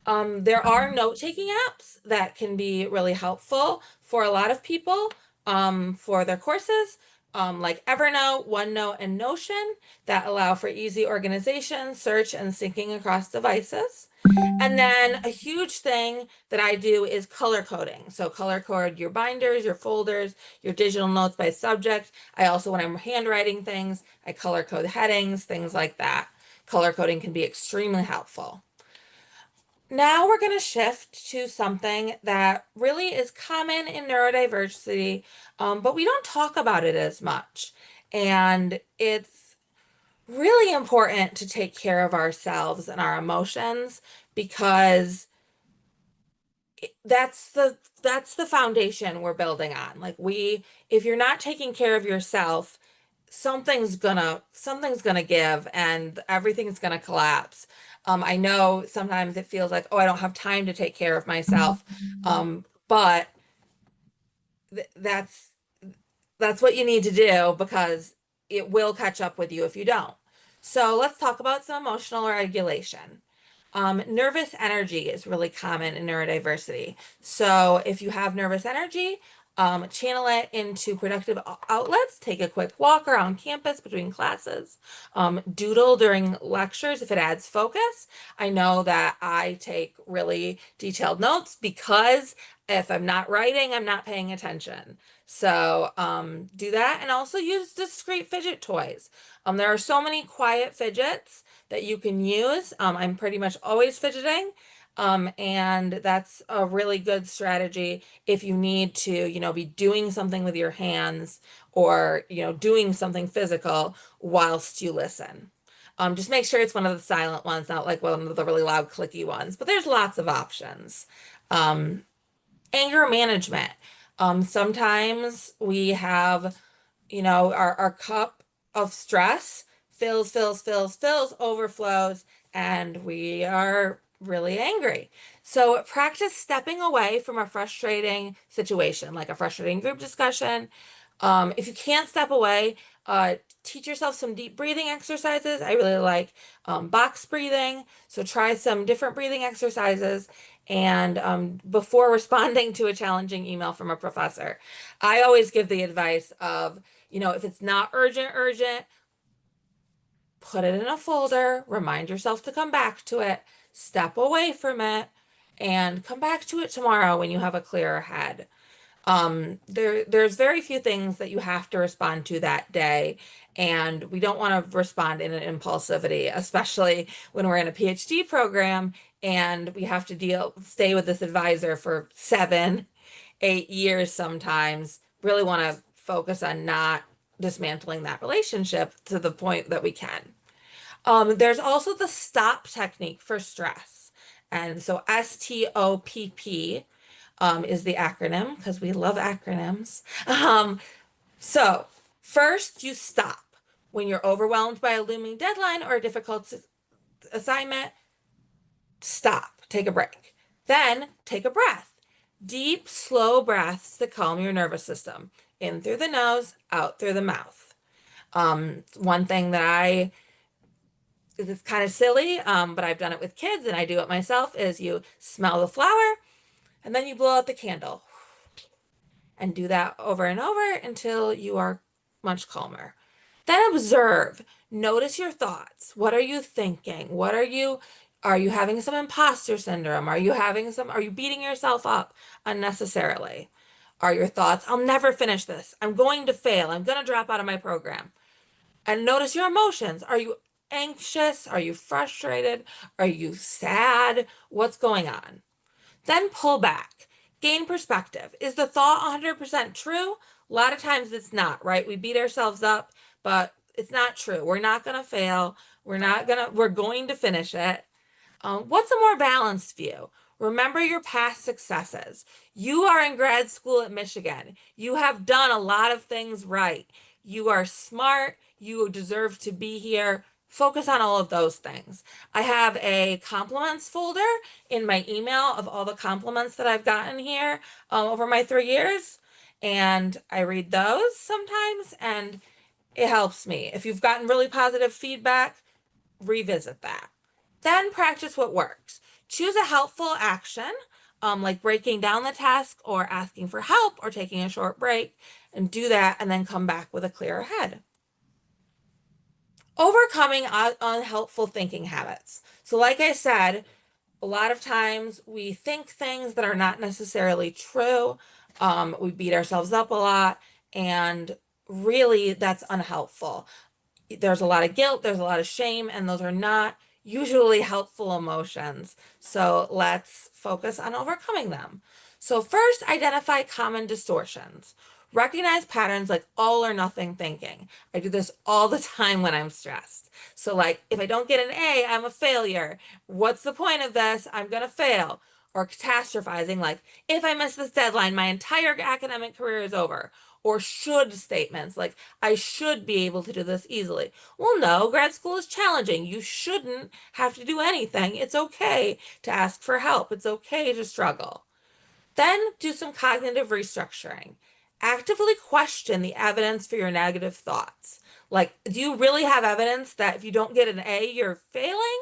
There are note-taking apps that can be really helpful for a lot of people for their courses, like Evernote, OneNote, and Notion, that allow for easy organization, search, and syncing across devices. And then a huge thing that I do is color coding. So color code your binders, your folders, your digital notes by subject. I also, when I'm handwriting things, I color code headings, things like that. Color coding can be extremely helpful. Now we're going to shift to something that really is common in neurodiversity, but we don't talk about it as much. And it's really important to take care of ourselves and our emotions, because that's the foundation we're building on. Like, if you're not taking care of yourself, something's gonna give and everything's gonna collapse. I know sometimes it feels like, oh, I don't have time to take care of myself. But that's what you need to do, because it will catch up with you if you don't. So let's talk about some emotional regulation. Nervous energy is really common in neurodiversity. So if you have nervous energy, channel it into productive outlets. Take a quick walk around campus between classes. Doodle during lectures if it adds focus. I know that I take really detailed notes because if I'm not writing, I'm not paying attention. So do that, and also use discrete fidget toys. There are so many quiet fidgets that you can use. I'm pretty much always fidgeting. And that's a really good strategy if you need to, be doing something with your hands or, doing something physical whilst you listen. Just make sure it's one of the silent ones, not like one of the really loud clicky ones, but there's lots of options. Anger management. Sometimes we have, our cup of stress fills, overflows, and we are really angry. So practice stepping away from a frustrating situation, like a frustrating group discussion. If you can't step away, teach yourself some deep breathing exercises. I really like box breathing. So try some different breathing exercises. And before responding to a challenging email from a professor, I always give the advice of, if it's not urgent, put it in a folder, remind yourself to come back to it, step away from it, and come back to it tomorrow when you have a clearer head. There's very few things that you have to respond to that day, and we don't want to respond in an impulsivity, especially when we're in a PhD program and we have to stay with this advisor for 7, 8 years sometimes. Really want to focus on not dismantling that relationship to the point that we can. There's also the STOP technique for stress. And so STOPP is the acronym because we love acronyms. So first you stop. When you're overwhelmed by a looming deadline or a difficult assignment, stop, take a break. Then take a breath. Deep, slow breaths to calm your nervous system. In through the nose, out through the mouth. One thing that it's kind of silly, but I've done it with kids and I do it myself, is you smell the flower and then you blow out the candle. And do that over and over until you are much calmer. Then observe. Notice your thoughts. What are you thinking? Are you having some imposter syndrome? Are you beating yourself up unnecessarily? Are your thoughts, I'll never finish this. I'm going to fail. I'm going to drop out of my program. And notice your emotions. Are you anxious? Are you frustrated? Are you sad? What's going on? Then pull back. Gain perspective. Is the thought 100% true? A lot of times it's not, right? We beat ourselves up, but it's not true. We're not going to fail. We're going to finish it. What's a more balanced view? Remember your past successes. You are in grad school at Michigan. You have done a lot of things right. You are smart. You deserve to be here. Focus on all of those things. I have a compliments folder in my email of all the compliments that I've gotten here over my 3 years. And I read those sometimes and it helps me. If you've gotten really positive feedback, revisit that. Then practice what works. Choose a helpful action, like breaking down the task or asking for help or taking a short break, and do that and then come back with a clearer head. Overcoming unhelpful thinking habits. So like I said, a lot of times we think things that are not necessarily true. We beat ourselves up a lot, and really that's unhelpful. There's a lot of guilt, there's a lot of shame, and those are not usually helpful emotions. So let's focus on overcoming them. So first, identify common distortions. Recognize patterns like all or nothing thinking. I do this all the time when I'm stressed. So like, if I don't get an A, I'm a failure. What's the point of this? I'm going to fail. Or catastrophizing, like, if I miss this deadline, my entire academic career is over. Or should statements, like, I should be able to do this easily. Well, no, grad school is challenging. You shouldn't have to do anything. It's okay to ask for help. It's okay to struggle. Then do some cognitive restructuring. Actively question the evidence for your negative thoughts. Like, do you really have evidence that if you don't get an A, you're failing?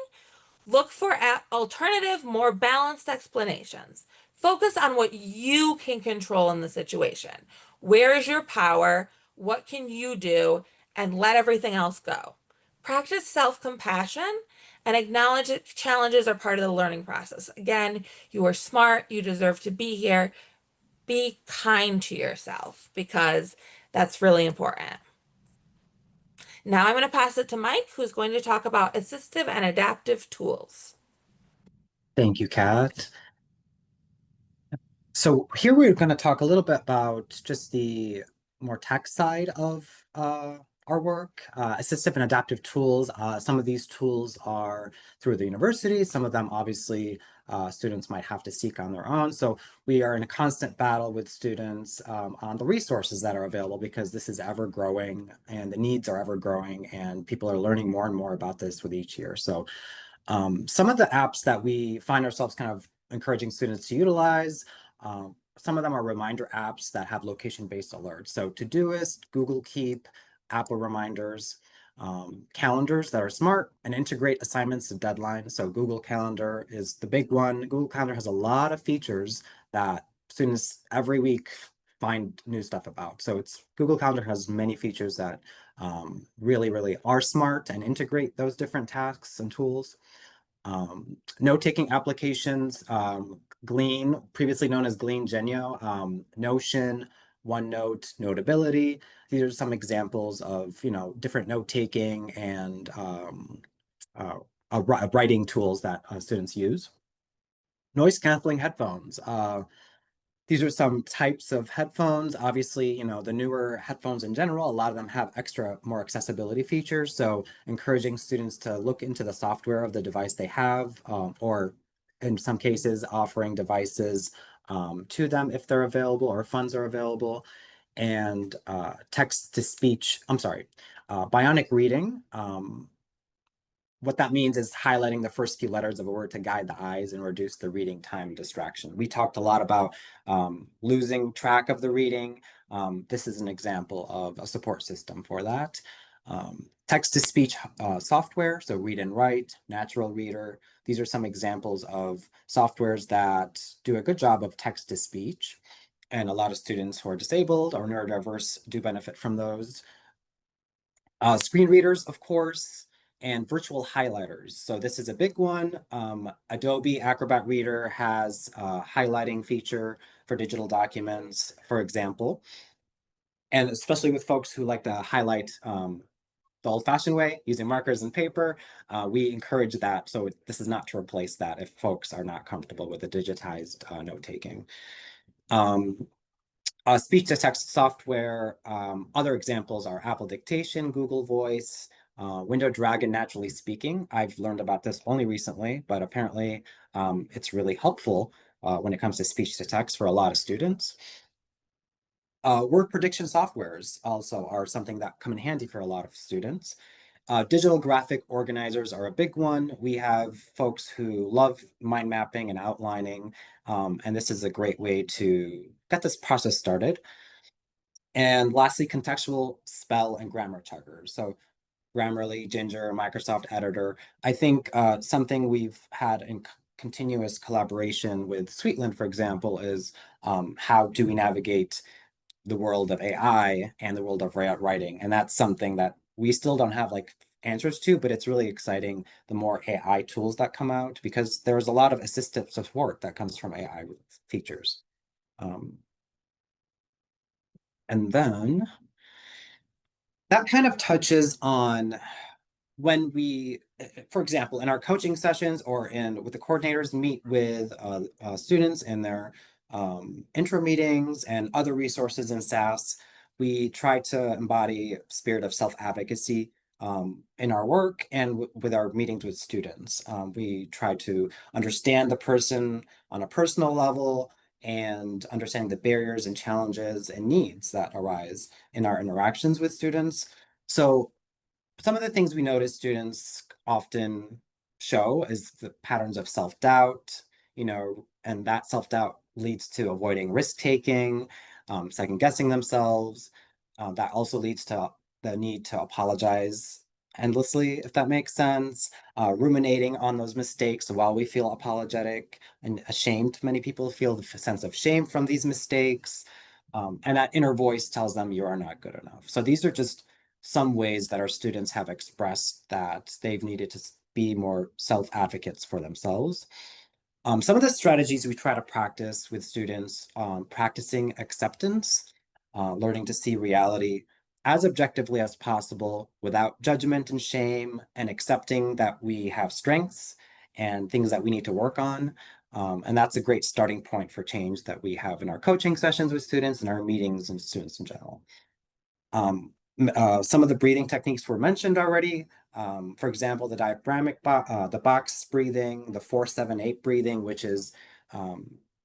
Look for alternative, more balanced explanations. Focus on what you can control in the situation. Where is your power? What can you do? And let everything else go. Practice self-compassion and acknowledge that challenges are part of the learning process. Again, you are smart, you deserve to be here. Be kind to yourself because that's really important. Now I'm going to pass it to Mike, who's going to talk about assistive and adaptive tools. Thank you, Kat. So here we're going to talk a little bit about just the more tech side of our work, assistive and adaptive tools. Some of these tools are through the university. Some of them, obviously, students might have to seek on their own. So we are in a constant battle with students on the resources that are available, because this is ever growing and the needs are ever growing, and people are learning more and more about this with each year. So some of the apps that we find ourselves kind of encouraging students to utilize, some of them are reminder apps that have location-based alerts. So Todoist, Google Keep, Apple Reminders, calendars that are smart and integrate assignments to deadlines. So Google Calendar is the big one. Google Calendar has a lot of features that students every week find new stuff about. So Google Calendar has many features that really, really are smart and integrate those different tasks and tools. Note-taking applications, Glean, previously known as Glean Genio, Notion, OneNote, Notability. These are some examples of, different note-taking and writing tools that students use. Noise-canceling headphones. These are some types of headphones. Obviously, the newer headphones in general, a lot of them have more accessibility features. So encouraging students to look into the software of the device they have, or in some cases, offering devices to them if they're available or funds are available. And text-to-speech, bionic reading. What that means is highlighting the first few letters of a word to guide the eyes and reduce the reading time distraction. We talked a lot about losing track of the reading. This is an example of a support system for that. Text-to-speech software, so Read and Write, Natural Reader. These are some examples of softwares that do a good job of text-to-speech. And a lot of students who are disabled or neurodiverse do benefit from those. Screen readers, of course, and virtual highlighters. So this is a big one. Adobe Acrobat Reader has a highlighting feature for digital documents, for example. And especially with folks who like to highlight the old-fashioned way, using markers and paper, we encourage that. So this is not to replace that if folks are not comfortable with the digitized note-taking. Speech-to-text software, other examples are Apple Dictation, Google Voice, Window Dragon Naturally Speaking. I've learned about this only recently, but apparently it's really helpful when it comes to speech-to-text for a lot of students. Word prediction softwares also are something that come in handy for a lot of students. Digital graphic organizers are a big one. We have folks who love mind mapping and outlining, and this is a great way to get this process started. And lastly, contextual spell and grammar checkers. So Grammarly, Ginger, Microsoft Editor. I think something we've had in continuous collaboration with Sweetland, for example, is how do we navigate the world of AI and the world of writing. And that's something that we still don't have answers to, but it's really exciting the more AI tools that come out, because there's a lot of assistive support that comes from AI features. And then that kind of touches on when we, for example, in our coaching sessions or with the coordinators, meet with students in their intro meetings and other resources in SAS, we try to embody a spirit of self-advocacy in our work and with our meetings with students. We try to understand the person on a personal level and understand the barriers and challenges and needs that arise in our interactions with students. So some of the things we notice students often show is the patterns of self-doubt, and that self-doubt leads to avoiding risk-taking, second-guessing themselves. That also leads to the need to apologize endlessly, if that makes sense, ruminating on those mistakes while we feel apologetic and ashamed. Many people feel the sense of shame from these mistakes. And that inner voice tells them you are not good enough. So these are just some ways that our students have expressed that they've needed to be more self-advocates for themselves. Some of the strategies we try to practice with students, practicing acceptance, learning to see reality as objectively as possible without judgment and shame, and accepting that we have strengths and things that we need to work on. And that's a great starting point for change that we have in our coaching sessions with students and our meetings and students in general. Some of the breathing techniques were mentioned already. For example, the diaphragmatic, the box breathing, the 4-7-8 breathing, which is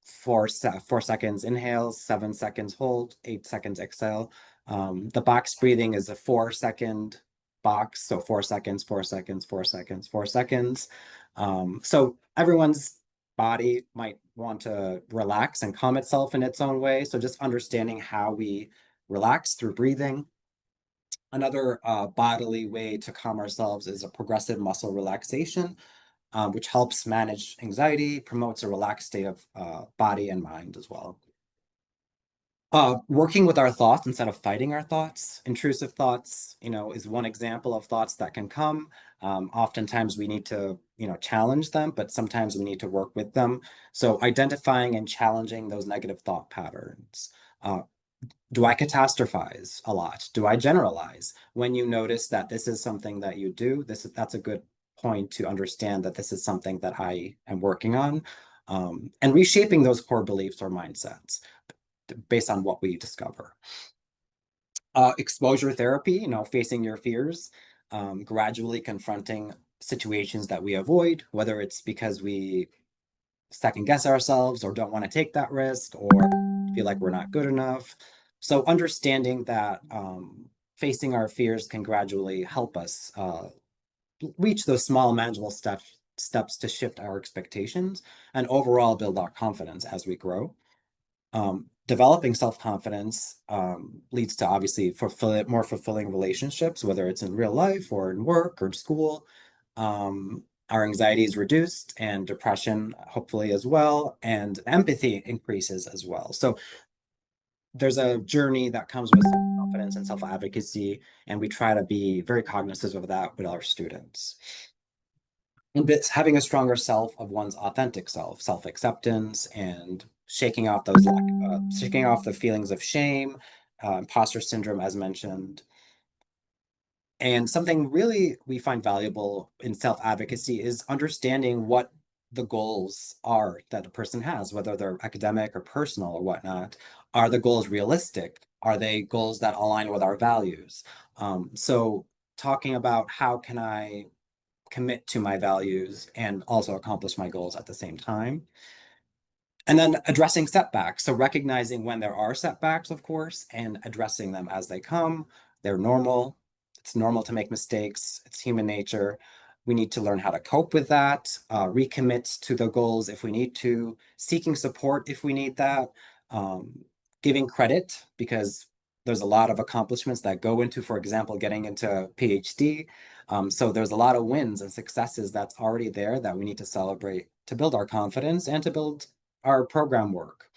4 seconds inhale, 7 seconds hold, 8 seconds exhale. The box breathing is a 4-second box, so 4 seconds, 4 seconds, 4 seconds, 4 seconds. So everyone's body might want to relax and calm itself in its own way. So just understanding how we relax through breathing. Another bodily way to calm ourselves is a progressive muscle relaxation, which helps manage anxiety, promotes a relaxed state of body and mind as well. Working with our thoughts instead of fighting our thoughts. Intrusive thoughts, is one example of thoughts that can come. Oftentimes we need to, challenge them, but sometimes we need to work with them. So identifying and challenging those negative thought patterns. Do I catastrophize a lot? Do I generalize? When you notice that this is something that you do, that's a good point to understand that this is something that I am working on, and reshaping those core beliefs or mindsets based on what we discover. Exposure therapy, facing your fears, gradually confronting situations that we avoid, whether it's because we second guess ourselves or don't want to take that risk or feel like we're not good enough. So understanding that facing our fears can gradually help us reach those small manageable steps to shift our expectations and overall build our confidence as we grow. Developing self-confidence leads to obviously more fulfilling relationships, whether it's in real life or in work or school. Our anxiety is reduced and depression hopefully as well, and empathy increases as well. So there's a journey that comes with confidence and self-advocacy, and we try to be very cognizant of that with our students. And it's having a stronger self of one's authentic self-acceptance, and shaking off the feelings of shame, imposter syndrome, as mentioned. And something really we find valuable in self-advocacy is understanding what the goals are that a person has, whether they're academic or personal or whatnot. Are the goals realistic? Are they goals that align with our values? So talking about how can I commit to my values and also accomplish my goals at the same time. And then addressing setbacks. So recognizing when there are setbacks, of course, and addressing them as they come. They're normal. It's normal to make mistakes. It's human nature. We need to learn how to cope with that, recommit to the goals if we need to, seeking support if we need that, giving credit because there's a lot of accomplishments that go into, for example, getting into PhD. So there's a lot of wins and successes that's already there that we need to celebrate to build our confidence and to build our program work.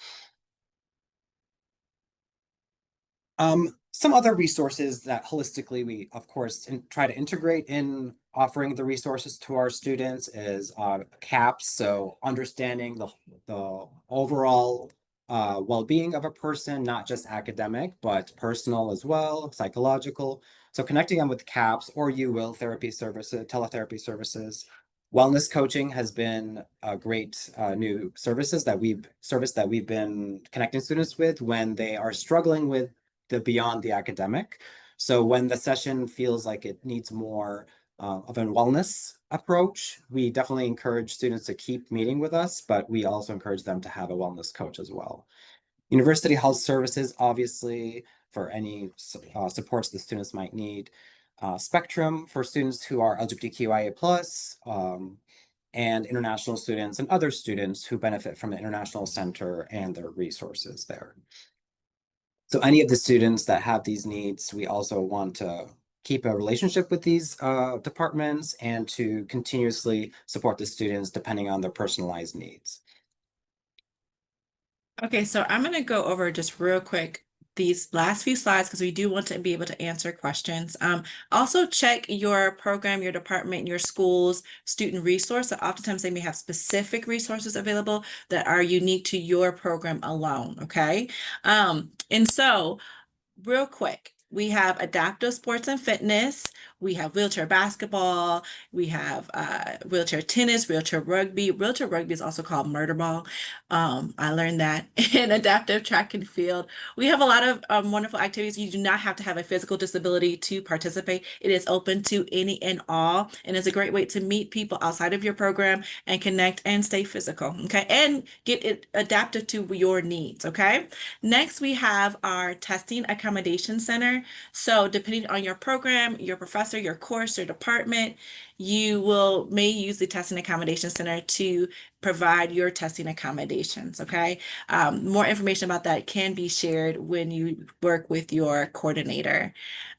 Some other resources that holistically we, of course, try to integrate in offering the resources to our students is CAPS, so understanding the overall well-being of a person, not just academic, but personal as well, psychological. So connecting them with CAPS or UWIL therapy services, teletherapy services. Wellness coaching has been a great new service that we've been connecting students with when they are struggling with the beyond the academic. So when the session feels like it needs more of a wellness approach, we definitely encourage students to keep meeting with us, but we also encourage them to have a wellness coach as well. University Health Services, obviously, for any supports the students might need. Spectrum for students who are LGBTQIA+, and international students and other students who benefit from the International Center and their resources there. So any of the students that have these needs, we also want to keep a relationship with these departments and to continuously support the students depending on their personalized needs. Okay, so I'm going to go over just real quick these last few slides because we do want to be able to answer questions. Also check your program, your department, your school's student resource. So oftentimes they may have specific resources available that are unique to your program alone, okay? And so real quick, we have adaptive sports and fitness. We have wheelchair basketball. We have wheelchair tennis, wheelchair rugby. Wheelchair rugby is also called murder ball. I learned that in adaptive track and field. We have a lot of wonderful activities. You do not have to have a physical disability to participate. It is open to any and all, and it's a great way to meet people outside of your program and connect and stay physical, okay? And get it adapted to your needs, okay? Next, we have our testing accommodation center. So depending on your program, your professor, your course, your department, you may use the testing accommodation center to provide your testing accommodations, okay? More information about that can be shared when you work with your coordinator.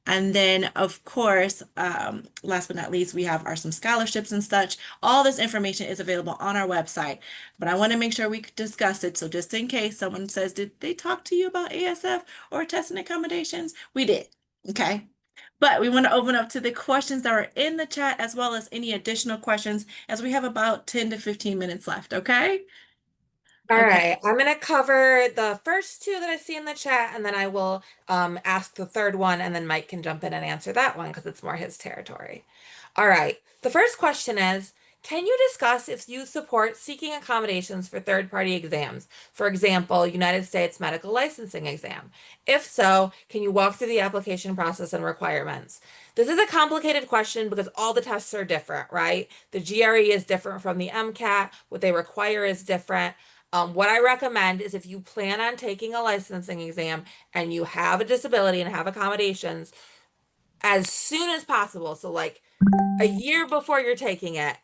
And then, of course, last but not least, we have some scholarships and such. All this information is available on our website, but I want to make sure we discuss it. So just in case someone says, did they talk to you about ASF or testing accommodations? We did, okay? But we want to open up to the questions that are in the chat as well as any additional questions as we have about 10 to 15 minutes left, okay? All Okay. right, I'm gonna cover the first two that I see in the chat, and then I will ask the third one, and then Mike can jump in and answer that one because it's more his territory. All right, the first question is, can you discuss if you support seeking accommodations for third-party exams? For example, United States medical licensing exam. If so, can you walk through the application process and requirements? This is a complicated question because all the tests are different, right? The GRE is different from the MCAT. What they require is different. What I recommend is if you plan on taking a licensing exam and you have a disability and have accommodations, as soon as possible, so like a year before you're taking it,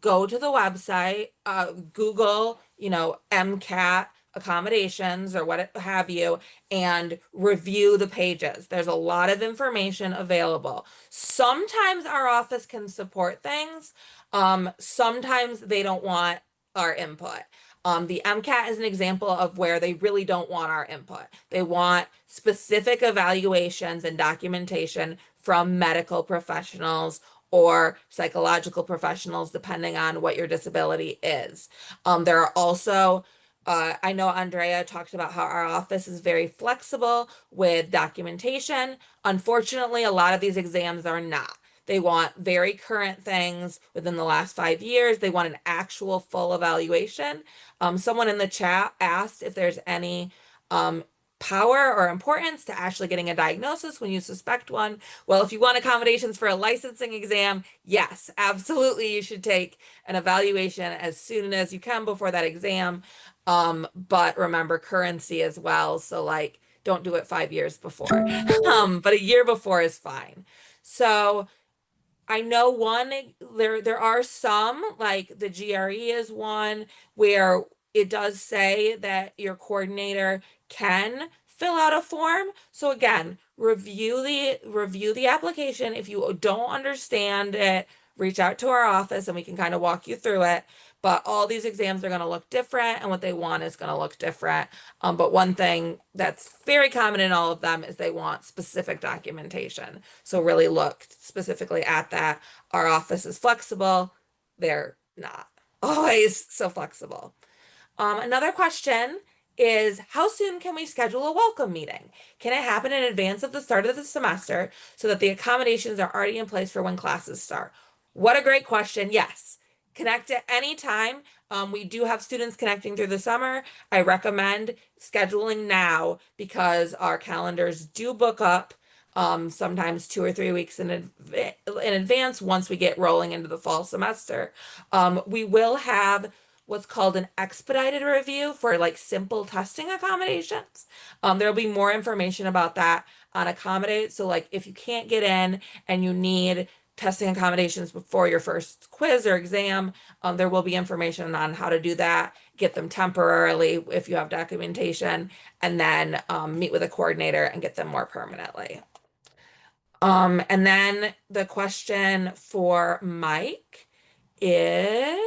go to the website, Google, MCAT accommodations or what have you, and review the pages. There's a lot of information available. Sometimes our office can support things. Sometimes they don't want our input. The MCAT is an example of where they really don't want our input. They want specific evaluations and documentation from medical professionals or psychological professionals, depending on what your disability is. There are also, I know Andrea talked about how our office is very flexible with documentation. Unfortunately, a lot of these exams are not. They want very current things within the last 5 years. They want an actual full evaluation. Someone in the chat asked if there's any power or importance to actually getting a diagnosis when you suspect one. Well, if you want accommodations for a licensing exam, yes, absolutely, you should take an evaluation as soon as you can before that exam. But remember currency as well. So like, don't do it 5 years before. But a year before is fine. So I know there are some, like the GRE is one where it does say that your coordinator can fill out a form. So again, review the application. If you don't understand it, reach out to our office and we can kind of walk you through it. But all these exams are going to look different and what they want is going to look different. But one thing that's very common in all of them is they want specific documentation. So really look specifically at that. Our office is flexible. They're not always so flexible. Another question is, how soon can we schedule a welcome meeting? Can it happen in advance of the start of the semester so that the accommodations are already in place for when classes start? What a great question. Yes. Connect at any time. We do have students connecting through the summer. I recommend scheduling now because our calendars do book up sometimes 2 or 3 weeks in advance once we get rolling into the fall semester. We will have what's called an expedited review for like simple testing accommodations. There'll be more information about that on Accommodate. So like if you can't get in and you need testing accommodations before your first quiz or exam, there will be information on how to do that, get them temporarily if you have documentation, and then meet with a coordinator and get them more permanently. And then the question for Mike is,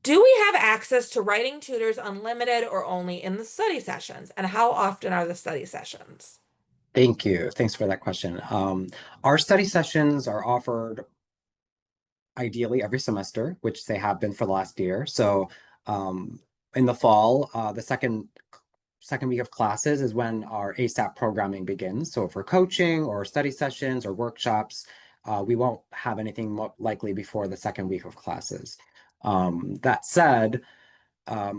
do we have access to writing tutors unlimited or only in the study sessions? And how often are the study sessions? Thank you. Thanks for that question. Our study sessions are offered ideally every semester, which they have been for the last year. So in the fall, the second week of classes is when our ASAP programming begins. So for coaching or study sessions or workshops, we won't have anything likely before the second week of classes. That said,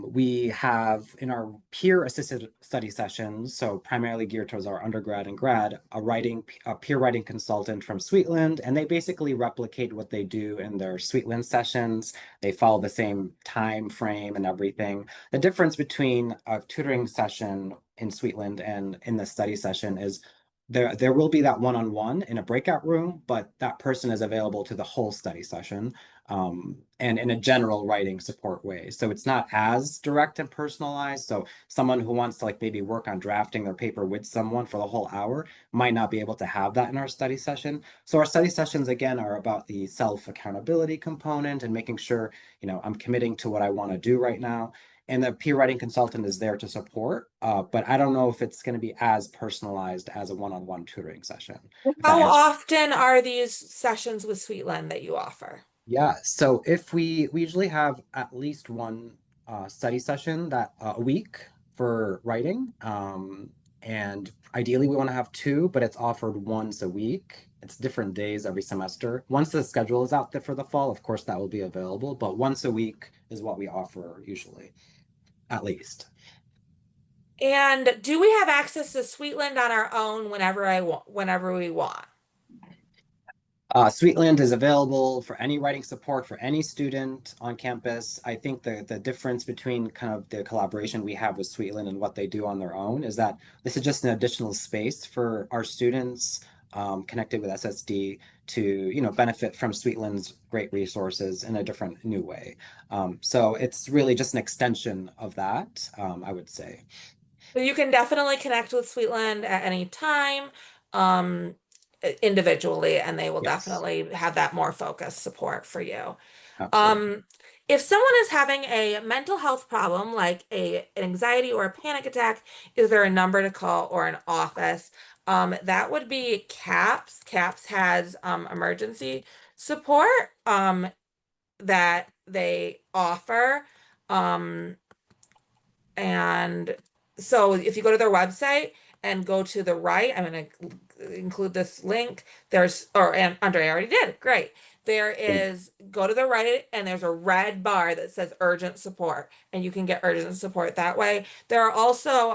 we have in our peer assisted study sessions, so primarily geared towards our undergrad and grad, a peer writing consultant from Sweetland, and they basically replicate what they do in their Sweetland sessions. They follow the same time frame and everything. The difference between a tutoring session in Sweetland and in the study session is there will be that one-on-one in a breakout room, but that person is available to the whole study session, and in a general writing support way. So it's not as direct and personalized. So someone who wants to like maybe work on drafting their paper with someone for the whole hour might not be able to have that in our study session. So our study sessions, again, are about the self-accountability component and making sure, I'm committing to what I want to do right now. And the peer writing consultant is there to support, but I don't know if it's going to be as personalized as a one-on-one tutoring session. How often are these sessions with Sweetland that you offer? Yeah, so if we usually have at least one study session that a week for writing, and ideally we want to have two, but it's offered once a week. It's different days every semester. Once the schedule is out there for the fall, of course that will be available, but once a week is what we offer usually, at least. And do we have access to Sweetland on our own whenever we want? Sweetland is available for any writing support for any student on campus. I think the difference between kind of the collaboration we have with Sweetland and what they do on their own is that this is just an additional space for our students connected with SSD to benefit from Sweetland's great resources in a different new way. So it's really just an extension of that, I would say. So you can definitely connect with Sweetland at any time, individually, and they will Yes, definitely have that more focused support for you. absolutely. If someone is having a mental health problem, like an anxiety or a panic attack, is there a number to call or an office? That would be CAPS. CAPS has emergency support that they offer. And so if you go to their website and go to the right, I'm going to include this link. And Andre already did. Great. There is, go to the right, and there's a red bar that says urgent support, and you can get urgent support that way. There are also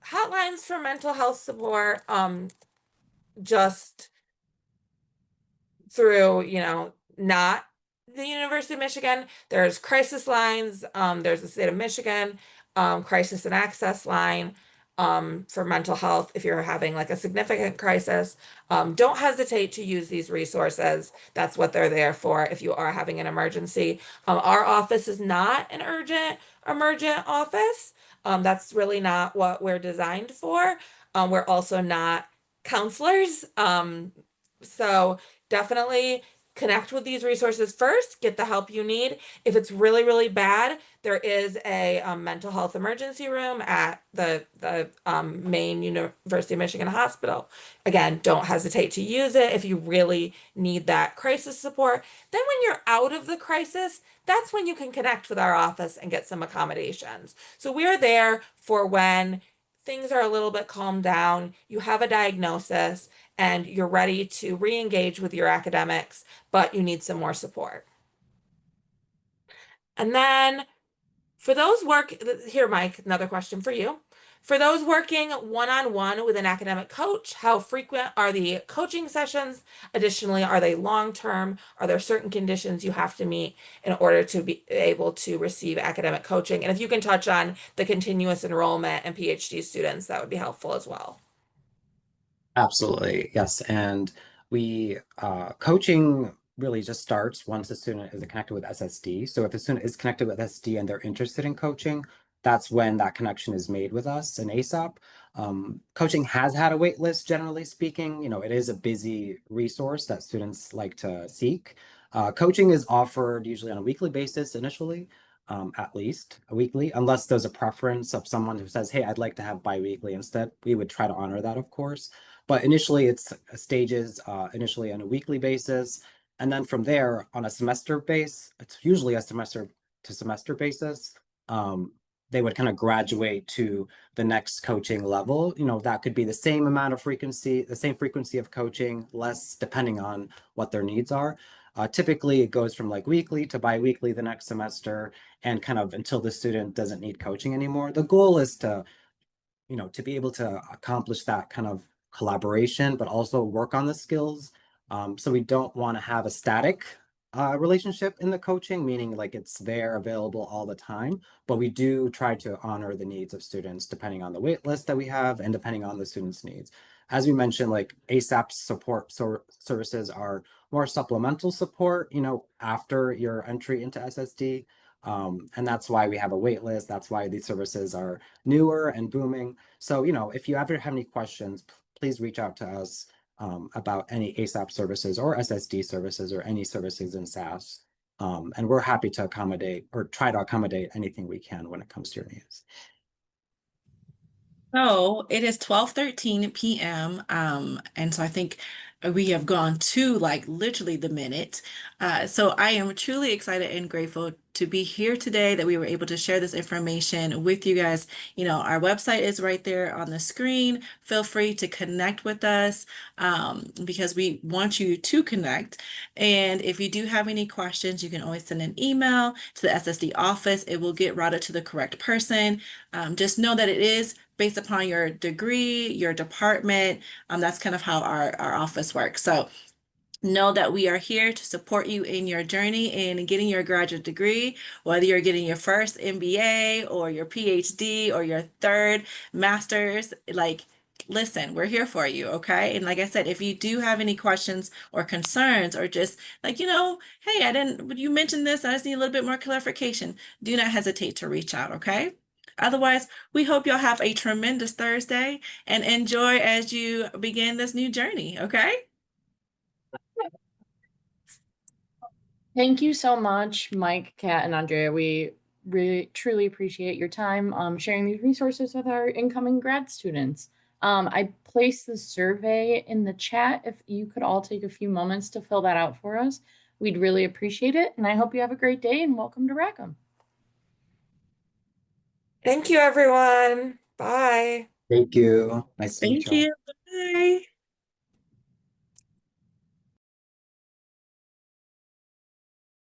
hotlines for mental health support, just through, not the University of Michigan. There's crisis lines. There's the state of Michigan crisis and access line for mental health if you're having like a significant crisis. Don't hesitate to use these resources. That's what they're there for if you are having an emergency. Our office is not an emergent office. That's really not what we're designed for. We're also not counselors. So definitely connect with these resources first, get the help you need. If it's really, really bad, there is a mental health emergency room at the main University of Michigan hospital. Again, don't hesitate to use it if you really need that crisis support. Then when you're out of the crisis, that's when you can connect with our office and get some accommodations. So we're there for when things are a little bit calmed down, you have a diagnosis, and you're ready to re-engage with your academics, but you need some more support. And then for those here, Mike, another question for you. For those working one-on-one with an academic coach, how frequent are the coaching sessions? Additionally, are they long-term? Are there certain conditions you have to meet in order to be able to receive academic coaching? And if you can touch on the continuous enrollment and PhD students, that would be helpful as well. Absolutely, yes. And we coaching really just starts once a student is connected with SSD. So if a student is connected with SSD and they're interested in coaching, that's when that connection is made with us in ASAP. Coaching has had a wait list, generally speaking. It is a busy resource that students like to seek. Coaching is offered usually on a weekly basis initially, at least a weekly, unless there's a preference of someone who says, hey, I'd like to have bi-weekly instead. We would try to honor that, of course. But initially, it's stages, initially on a weekly basis. And then from there, on a semester base, it's usually a semester to semester basis. They would kind of graduate to the next coaching level. That could be the same amount of frequency, the same frequency of coaching, less depending on what their needs are. Typically, it goes from like weekly to bi-weekly the next semester, and kind of until the student doesn't need coaching anymore. The goal is to be able to accomplish that kind of collaboration, but also work on the skills. So we don't want to have a static relationship in the coaching, meaning like it's there available all the time, but we do try to honor the needs of students depending on the wait list that we have and depending on the students' needs. As we mentioned, like ASAP support services are more supplemental support, after your entry into SSD. And that's why we have a wait list. That's why these services are newer and booming. So, if you ever have any questions, please reach out to us about any ASAP services or SSD services or any services in SAS. And we're happy to accommodate or try to accommodate anything we can when it comes to your needs. So it is 12:13 p.m. And so I think we have gone to like literally the minute. So I am truly excited and grateful to be here today that we were able to share this information with you guys. Our website is right there on the screen. Feel free to connect with us because we want you to connect. And if you do have any questions, you can always send an email to the SSD office. It will get routed to the correct person. Just know that it is based upon your degree, your department. That's kind of how our office works. So know that we are here to support you in your journey in getting your graduate degree, whether you're getting your first MBA or your PhD or your third master's. Listen, we're here for you, okay? And like I said, if you do have any questions or concerns or just hey, you mentioned this, I just need a little bit more clarification, do not hesitate to reach out, okay? Otherwise, we hope y'all have a tremendous Thursday and enjoy as you begin this new journey, okay? Thank you so much, Mike, Kat, and Andrea. We really truly appreciate your time sharing these resources with our incoming grad students. I placed the survey in the chat. If you could all take a few moments to fill that out for us, we'd really appreciate it. And I hope you have a great day and welcome to Rackham. Thank you, everyone. Bye. Thank you. Nice to meet Thank you all. you. Bye.